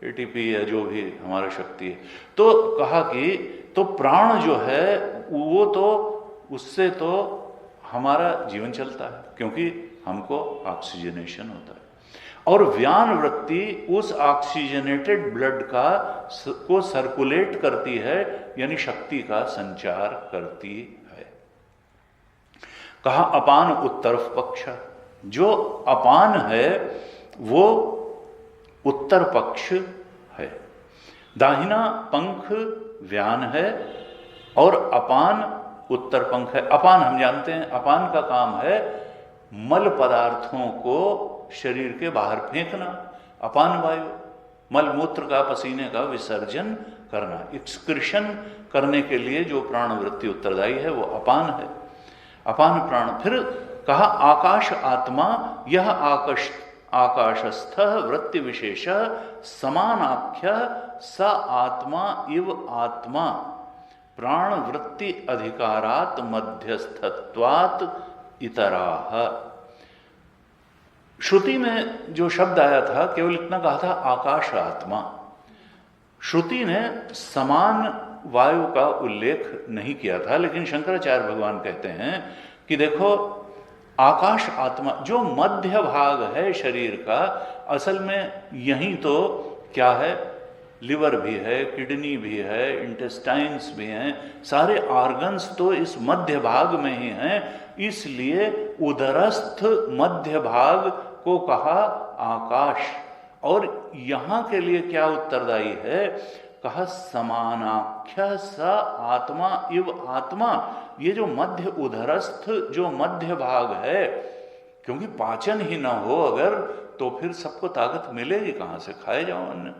एटीपी या जो भी हमारा शक्ति है। तो कहा कि तो प्राण जो है वो तो उससे तो हमारा जीवन चलता है, क्योंकि हमको ऑक्सीजनेशन होता है। और व्यान वृत्ति उस ऑक्सीजनेटेड ब्लड को सर्कुलेट करती है, यानी शक्ति का संचार करती है। कहा अपान उत्तर पक्ष, जो अपान है वो उत्तर पक्ष है। दाहिना पंख व्यान है और अपान उत्तर पंख है। अपान हम जानते हैं, अपान का काम है मल पदार्थों को शरीर के बाहर फेंकना। अपान वायु मल मूत्र का, पसीने का विसर्जन करना, एक्सक्रीशन करने के लिए जो प्राण वृत्ति उत्तरदायी है वो अपान है, अपान प्राण। फिर कहा आकाश आत्मा, यह आकाशस्थ वृत्ति विशेष समानाख्य स आत्मा इव आत्मा प्राण वृत्ति अधिकारात मध्यस्थत्वात् इतराह। श्रुति में जो शब्द आया था केवल इतना कहा था आकाश आत्मा। श्रुति ने समान वायु का उल्लेख नहीं किया था, लेकिन शंकराचार्य भगवान कहते हैं कि देखो आकाश आत्मा जो मध्य भाग है शरीर का, असल में यही तो क्या है, लिवर भी है, किडनी भी है, इंटेस्टाइन्स भी हैं, सारे ऑर्गन्स तो इस मध्य भाग में ही हैं। इसलिए उदरस्थ मध्य भाग को कहा आकाश। और यहां के लिए क्या उत्तरदायी है, कहा समानाख्य स आत्मा इव आत्मा। ये जो मध्य उदरस्थ जो मध्य भाग है, क्योंकि पाचन ही ना हो अगर तो फिर सबको ताकत मिलेगी कहां से, खाए जाओ अन्न।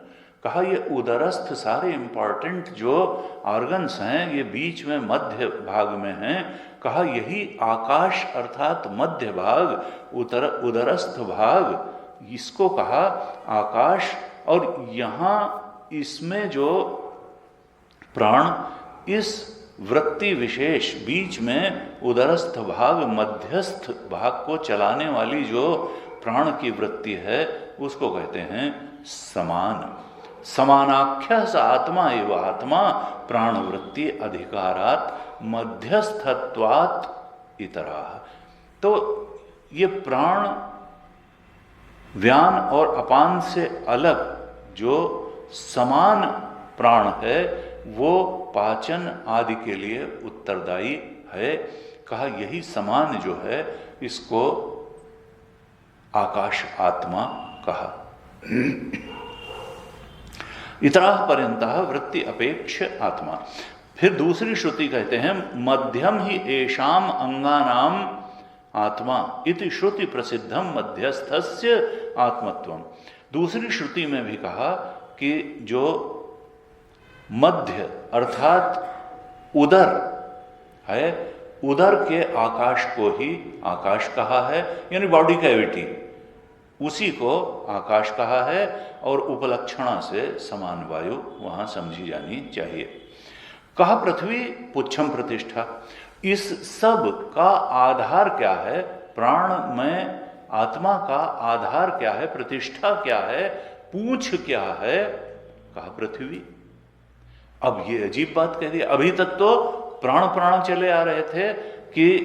कहा ये उदरस्थ सारे इंपॉर्टेंट जो ऑर्गन्स हैं ये बीच में मध्य भाग में हैं। कहा यही आकाश अर्थात मध्य भाग, उदरस्थ भाग, इसको कहा आकाश। और यहाँ इसमें जो प्राण इस वृत्ति विशेष बीच में उदरस्थ भाग मध्यस्थ भाग को चलाने वाली जो प्राण की वृत्ति है उसको कहते हैं समान। समानाख्य स आत्मा एव आत्मा प्राण वृत्ति अधिकारात मध्यस्थत्वात् इतरा। तो ये प्राण व्यान और अपान से अलग जो समान प्राण है वो पाचन आदि के लिए उत्तरदायी है। कहा यही समान जो है इसको आकाश आत्मा कहा। इतरा पर्यंतः वृत्ति अपेक्ष आत्मा। फिर दूसरी श्रुति कहते हैं मध्यम ही एषाम अंगानाम आत्मा इति श्रुति प्रसिद्धम मध्यस्थस्य आत्मत्वम। दूसरी श्रुति में भी कहा कि जो मध्य अर्थात उदर है, उदर के आकाश को ही आकाश कहा है, यानी बॉडी कैविटी, उसी को आकाश कहा है। और उपलक्षणा से समान वायु वहां समझी जानी चाहिए। कहा पृथ्वी पुच्छम प्रतिष्ठा। इस सब का आधार क्या है, प्राण में आत्मा का आधार क्या है, प्रतिष्ठा क्या है, पूंछ क्या है, कहा पृथ्वी। अब ये अजीब बात कह दी। अभी तक तो प्राण प्राण चले आ रहे थे कि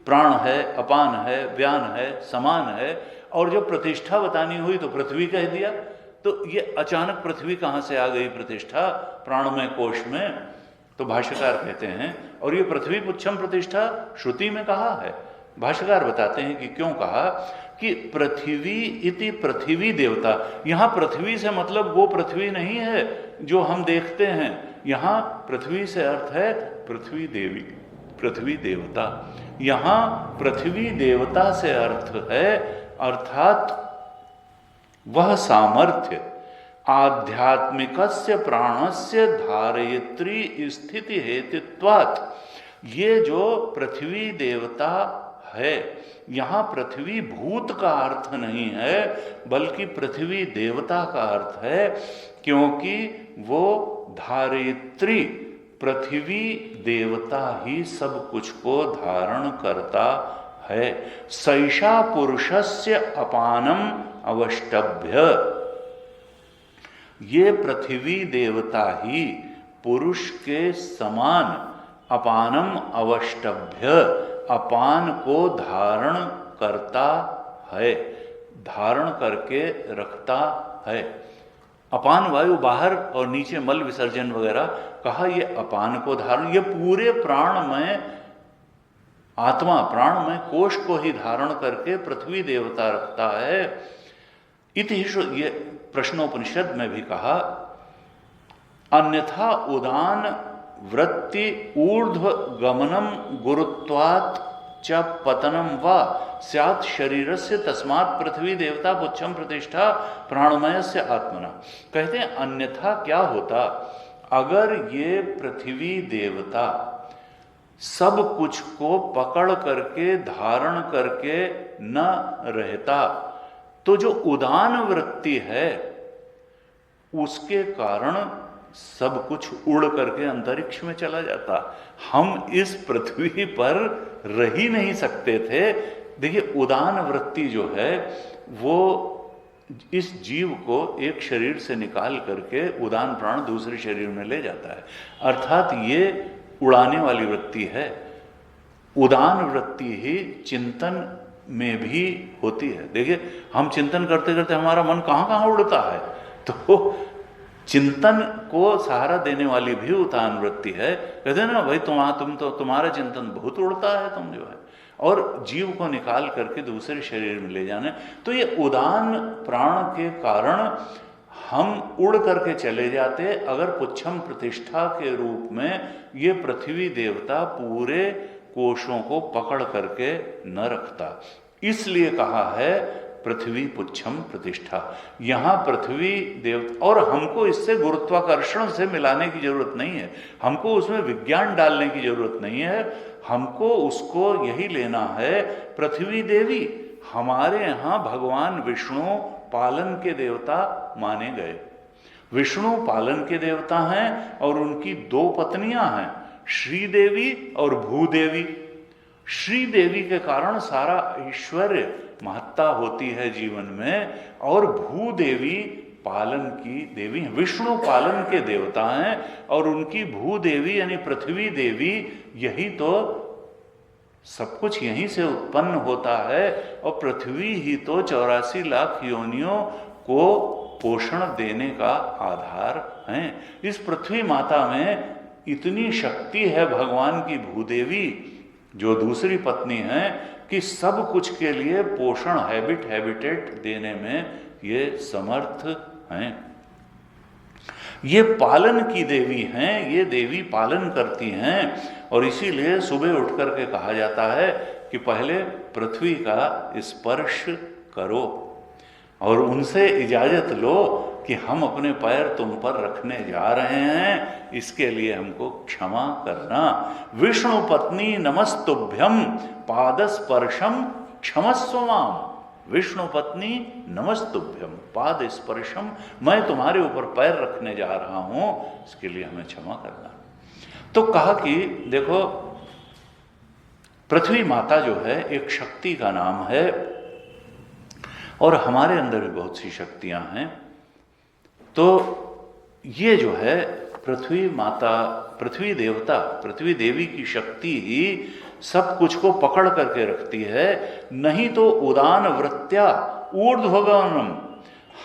प्राण है, अपान है, व्यान है, समान है, और जब प्रतिष्ठा बतानी हुई तो पृथ्वी कह दिया। तो ये अचानक पृथ्वी कहां से आ गई प्रतिष्ठा प्राणमय कोश में? तो भाष्यकार कहते हैं, और ये पृथ्वी पुच्छम प्रतिष्ठा श्रुति में कहा है। भाष्यकार बताते हैं कि क्यों कहा कि पृथ्वी इति पृथ्वी देवता। यहां पृथ्वी से मतलब वो पृथ्वी नहीं है जो हम देखते हैं, यहां पृथ्वी से अर्थ है पृथ्वी देवी, पृथ्वी देवता। यहां पृथ्वी देवता से अर्थ है अर्थात वह सामर्थ्य आध्यात्मिकस्य प्राणस्य धारयित्री स्थिति हेतुत्वात्। ये जो पृथ्वी देवता है, यहां पृथ्वी भूत का अर्थ नहीं है बल्कि पृथ्वी देवता का अर्थ है, क्योंकि वो धारयित्री पृथ्वी देवता ही सब कुछ को धारण करता है। सैषा पुरुषस्य अपानम अवष्टभ्य। ये पृथ्वी देवता ही पुरुष के समान अपानम अवष्टभ्य, अपान को धारण करता है। धारण करके रखता है। अपान वायु बाहर और नीचे मल विसर्जन वगैरह, कहा ये अपान को धारण, ये पूरे प्राण में आत्मा, प्राण में कोश को ही धारण करके पृथ्वी देवता रखता है। इति ये प्रश्नोपनिषद में भी कहा, अन्यथा उदान वृत्ति ऊर्ध्व गमनम गुरुत्वात् च पतनम वा स्यात् शरीरस्य तस्मात् पृथ्वी देवता पुच्छम प्रतिष्ठा प्राणमयस्य आत्मना। कहते हैं अन्यथा क्या होता, अगर ये पृथ्वी देवता सब कुछ को पकड़ करके धारण करके न रहता, तो जो उदान वृत्ति है उसके कारण सब कुछ उड़ करके अंतरिक्ष में चला जाता। हम इस पृथ्वी पर रह ही नहीं सकते थे। देखिए, उदान वृत्ति जो है वो इस जीव को एक शरीर से निकाल करके उदान प्राण दूसरे शरीर में ले जाता है, अर्थात ये उड़ाने वाली वृत्ति है। उदान वृत्ति ही चिंतन में भी होती है। देखिए, हम चिंतन करते करते हमारा मन कहाँ कहाँ उड़ता है, तो चिंतन को सहारा देने वाली भी उदान वृत्ति है। कहते हैं ना भाई, तुम्हारा चिंतन बहुत उड़ता है, तुम जो है, और जीव को निकाल करके दूसरे शरीर में ले जाने। तो ये उदान प्राण के कारण हम उड़ करके चले जाते, अगर पुच्छम प्रतिष्ठा के रूप में ये पृथ्वी देवता पूरे कोशों को पकड़ करके न रखता। इसलिए कहा है पृथ्वी पुच्छम प्रतिष्ठा। यहां पृथ्वी देवता, और हमको इससे गुरुत्वाकर्षण से मिलाने की जरूरत नहीं है, हमको उसमें विज्ञान डालने की जरूरत नहीं है, हमको उसको यही लेना है। पृथ्वी देवी हमारे यहां भगवान विष्णु पालन के देवता माने गए। विष्णु पालन के देवता हैं और उनकी दो पत्नियां हैं, श्रीदेवी और भूदेवी। श्रीदेवी के कारण सारा ऐश्वर्य महत्ता होती है जीवन में, और भूदेवी पालन की देवी हैं, विष्णु पालन के देवता हैं, और उनकी भूदेवी यानी पृथ्वी देवी, यही तो सब कुछ यहीं से उत्पन्न होता है, और पृथ्वी ही तो 84 लाख योनियों को पोषण देने का आधार है। इस पृथ्वी माता में इतनी शक्ति है भगवान की भूदेवी जो दूसरी पत्नी है, कि सब कुछ के लिए पोषण हैबिटेट देने में ये समर्थ हैं। ये पालन की देवी हैं, ये देवी पालन करती हैं, और इसीलिए सुबह उठ करके कहा जाता है कि पहले पृथ्वी का स्पर्श करो और उनसे इजाजत लो कि हम अपने पैर तुम पर रखने जा रहे हैं, इसके लिए हमको क्षमा करना। विष्णु पत्नी नमस्तुभ्यम पादस्पर्शम क्षमस्व माम। विष्णु पत्नी नमस्तुभ्यम पाद स्पर्शम, मैं तुम्हारे ऊपर पैर रखने जा रहा हूं, इसके लिए हमें क्षमा करना। तो कहा कि देखो, पृथ्वी माता जो है एक शक्ति का नाम है, और हमारे अंदर भी बहुत सी शक्तियां हैं। तो ये जो है पृथ्वी माता, पृथ्वी देवता, पृथ्वी देवी की शक्ति ही सब कुछ को पकड़ करके रखती है। नहीं तो उदान वृत्त्या ऊर्ध्वगमनम,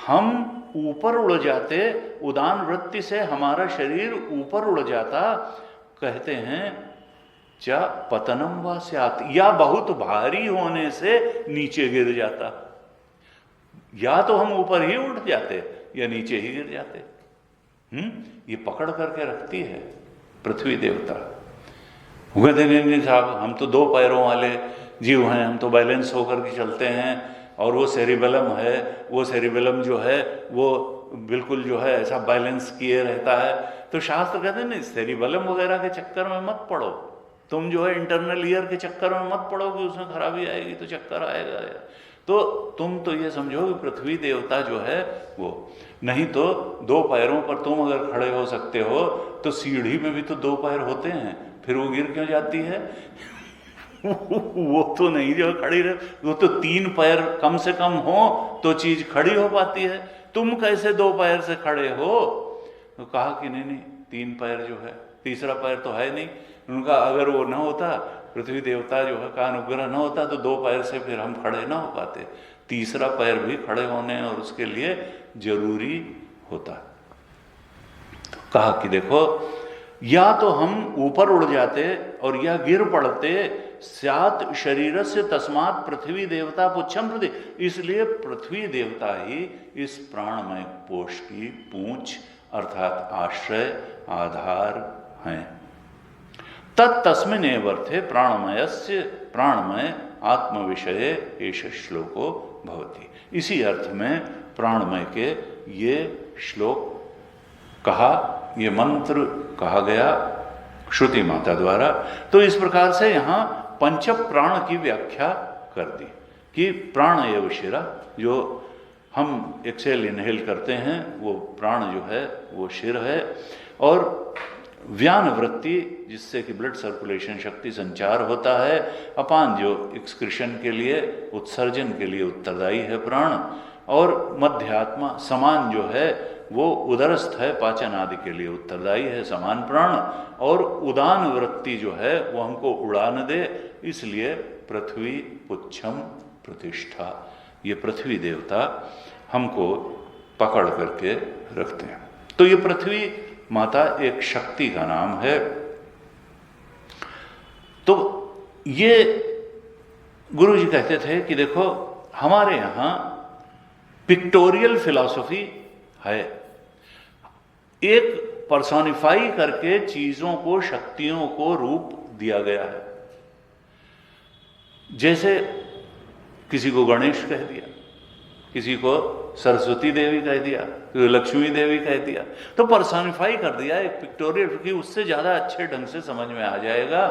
हम ऊपर उड़ जाते, उदान वृत्ति से हमारा शरीर ऊपर उड़ जाता। कहते हैं च पतनम वा स्यात्, या बहुत भारी होने से नीचे गिर जाता। या तो हम ऊपर ही उठ जाते या नीचे ही गिर जाते। ये पकड़ करके रखती है पृथ्वी देवता। कहते नहीं साहब, हम तो दो पैरों वाले जीव हैं, हम तो बैलेंस होकर के चलते हैं, और वो सेरिबेलम है, वो सेरिबेलम जो है वो बिल्कुल जो है ऐसा बैलेंस किए रहता है। तो शास्त्र कहते हैं नहीं, सेरिबेलम वगैरह के चक्कर में मत पड़ो, तुम जो है इंटरनल ईयर के चक्कर में मत पड़ो कि उसमें खराबी आएगी तो चक्कर आएगा। तो तुम तो ये समझो कि पृथ्वी देवता जो है वो, नहीं तो दो पैरों पर तुम अगर खड़े हो सकते हो तो सीढ़ी में भी तो दो पैर होते हैं, फिर वो गिर क्यों जाती है? वो तो नहीं जो खड़ी रहे, वो तो तीन पैर कम से कम हो तो चीज खड़ी हो पाती है। तुम कैसे दो पैर से खड़े हो? तो कहा कि नहीं, तीन पैर जो है, तीसरा पैर तो है नहीं। उनका अगर वो ना होता, पृथ्वी देवता जो है का अनुग्रह न होता, तो दो पैर से फिर हम खड़े ना हो पाते। तीसरा पैर भी खड़े होने और उसके लिए जरूरी होता है। तो कहा कि देखो, या तो हम ऊपर उड़ जाते और या गिर पड़ते, स्यात् शरीरस्य तस्मात् पृथ्वी देवता पुच्छम प्रति, इसलिए पृथ्वी देवता ही इस प्राणमय कोश की पूंछ अर्थात आश्रय आधार हैं। तत्तस्मिन्नेव अर्थे प्राणमयस्य प्राणमय आत्मविषये एष श्लोको भवति। इसी अर्थ में प्राणमय के ये श्लोक कहा, ये मंत्र कहा गया श्रुति माता द्वारा। तो इस प्रकार से यहाँ पंच प्राण की व्याख्या कर दी कि प्राण एव शिरा, जो हम एक्सेल इनहेल करते हैं वो प्राण जो है वो शिर है, और व्यान वृत्ति जिससे कि ब्लड सर्कुलेशन शक्ति संचार होता है, अपान जो एक्सक्रीशन के लिए उत्सर्जन के लिए उत्तरदायी है प्राण, और मध्यात्मा समान जो है वो उदरस्थ है, पाचन आदि के लिए उत्तरदायी है समान प्राण, और उदान वृत्ति जो है वो हमको उड़ान दे, इसलिए पृथ्वी पुच्छम प्रतिष्ठा, ये पृथ्वी देवता हमको पकड़ करके रखते हैं। तो ये पृथ्वी माता एक शक्ति का नाम है। तो ये गुरु जी कहते थे कि देखो हमारे यहाँ पिक्टोरियल फिलॉसफी है, एक पर्सोनिफाई करके चीजों को, शक्तियों को रूप दिया गया है। जैसे किसी को गणेश कह दिया, किसी को सरस्वती देवी कह दिया, किसी लक्ष्मी देवी कह दिया, तो पर्सोनिफाई कर दिया एक पिक्टोरियल, क्योंकि उससे ज्यादा अच्छे ढंग से समझ में आ जाएगा।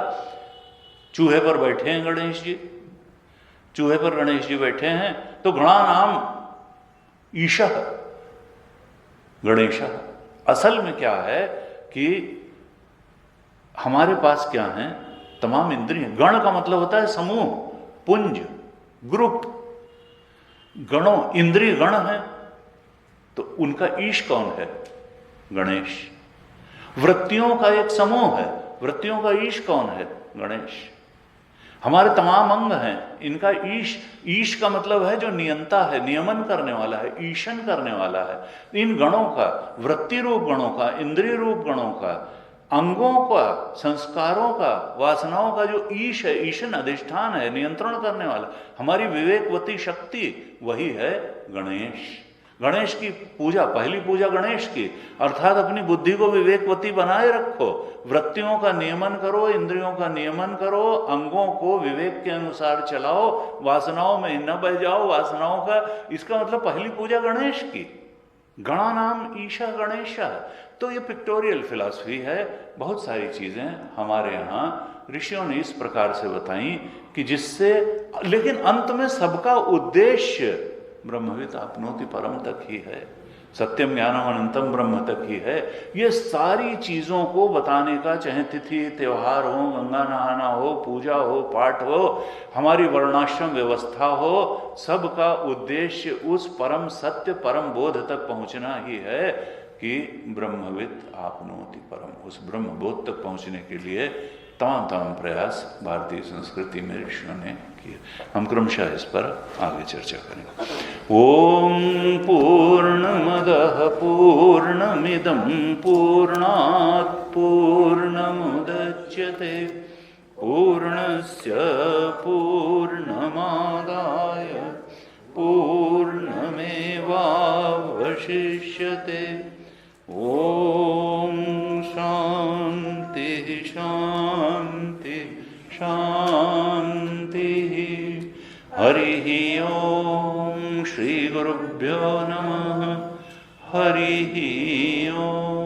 चूहे पर बैठे हैं गणेश जी, चूहे पर गणेश जी बैठे हैं, तो गणा नाम ईशः गणेश। असल में क्या है कि हमारे पास क्या है, तमाम इंद्रियां। गण का मतलब होता है समूह, पुंज, ग्रुप। गणों, इंद्रिय गण है, तो उनका ईश कौन है? गणेश। वृत्तियों का एक समूह है, वृत्तियों का ईश कौन है? गणेश। हमारे तमाम अंग हैं, इनका ईश का मतलब है जो नियंता है, नियमन करने वाला है, ईशन करने वाला है। इन गणों का, वृत्ति रूप गणों का, इंद्रिय रूप गणों का, अंगों का, संस्कारों का, वासनाओं का जो ईश है, ईशन अधिष्ठान है, नियंत्रण करने वाला, हमारी विवेकवती शक्ति, वही है गणेश। गणेश की पूजा, पहली पूजा गणेश की, अर्थात अपनी बुद्धि को विवेकवती बनाए रखो, वृत्तियों का नियमन करो, इंद्रियों का नियमन करो, अंगों को विवेक के अनुसार चलाओ, वासनाओं में न बह जाओ, वासनाओं का, इसका मतलब पहली पूजा गणेश की। गणा नाम ईशा गणेशा। तो ये पिक्टोरियल फिलॉसफी है। बहुत सारी चीजें हमारे यहाँ ऋषियों ने इस प्रकार से बताई कि जिससे, लेकिन अंत में सबका उद्देश्य ब्रह्मविद आपनोति परम तक ही है, सत्यम ज्ञानम अनंतम ब्रह्म तक ही है। ये सारी चीजों को बताने का, चाहे तिथि त्योहार हो, गंगा नहाना हो, पूजा हो, पाठ हो, हमारी वर्णाश्रम व्यवस्था हो, सबका उद्देश्य उस परम सत्य, परम बोध तक पहुंचना ही है कि ब्रह्मविद आपनोति परम। उस ब्रह्म बोध तक पहुंचने के लिए तमाम प्रयास भारतीय संस्कृति में ऋषियों ने किए। हम क्रमशः इस पर आगे चर्चा करेंगे। ओम पूर्णमदः पूर्णमिदं पूर्णात् पूर्णमुदच्यते पूर्णस्य पूर्णमादाय पूर्णमेवावशिष्यते। ओम शांति शांति शांति। हरि ओम। श्री गुरुभ्यो नमः। हरि ओम।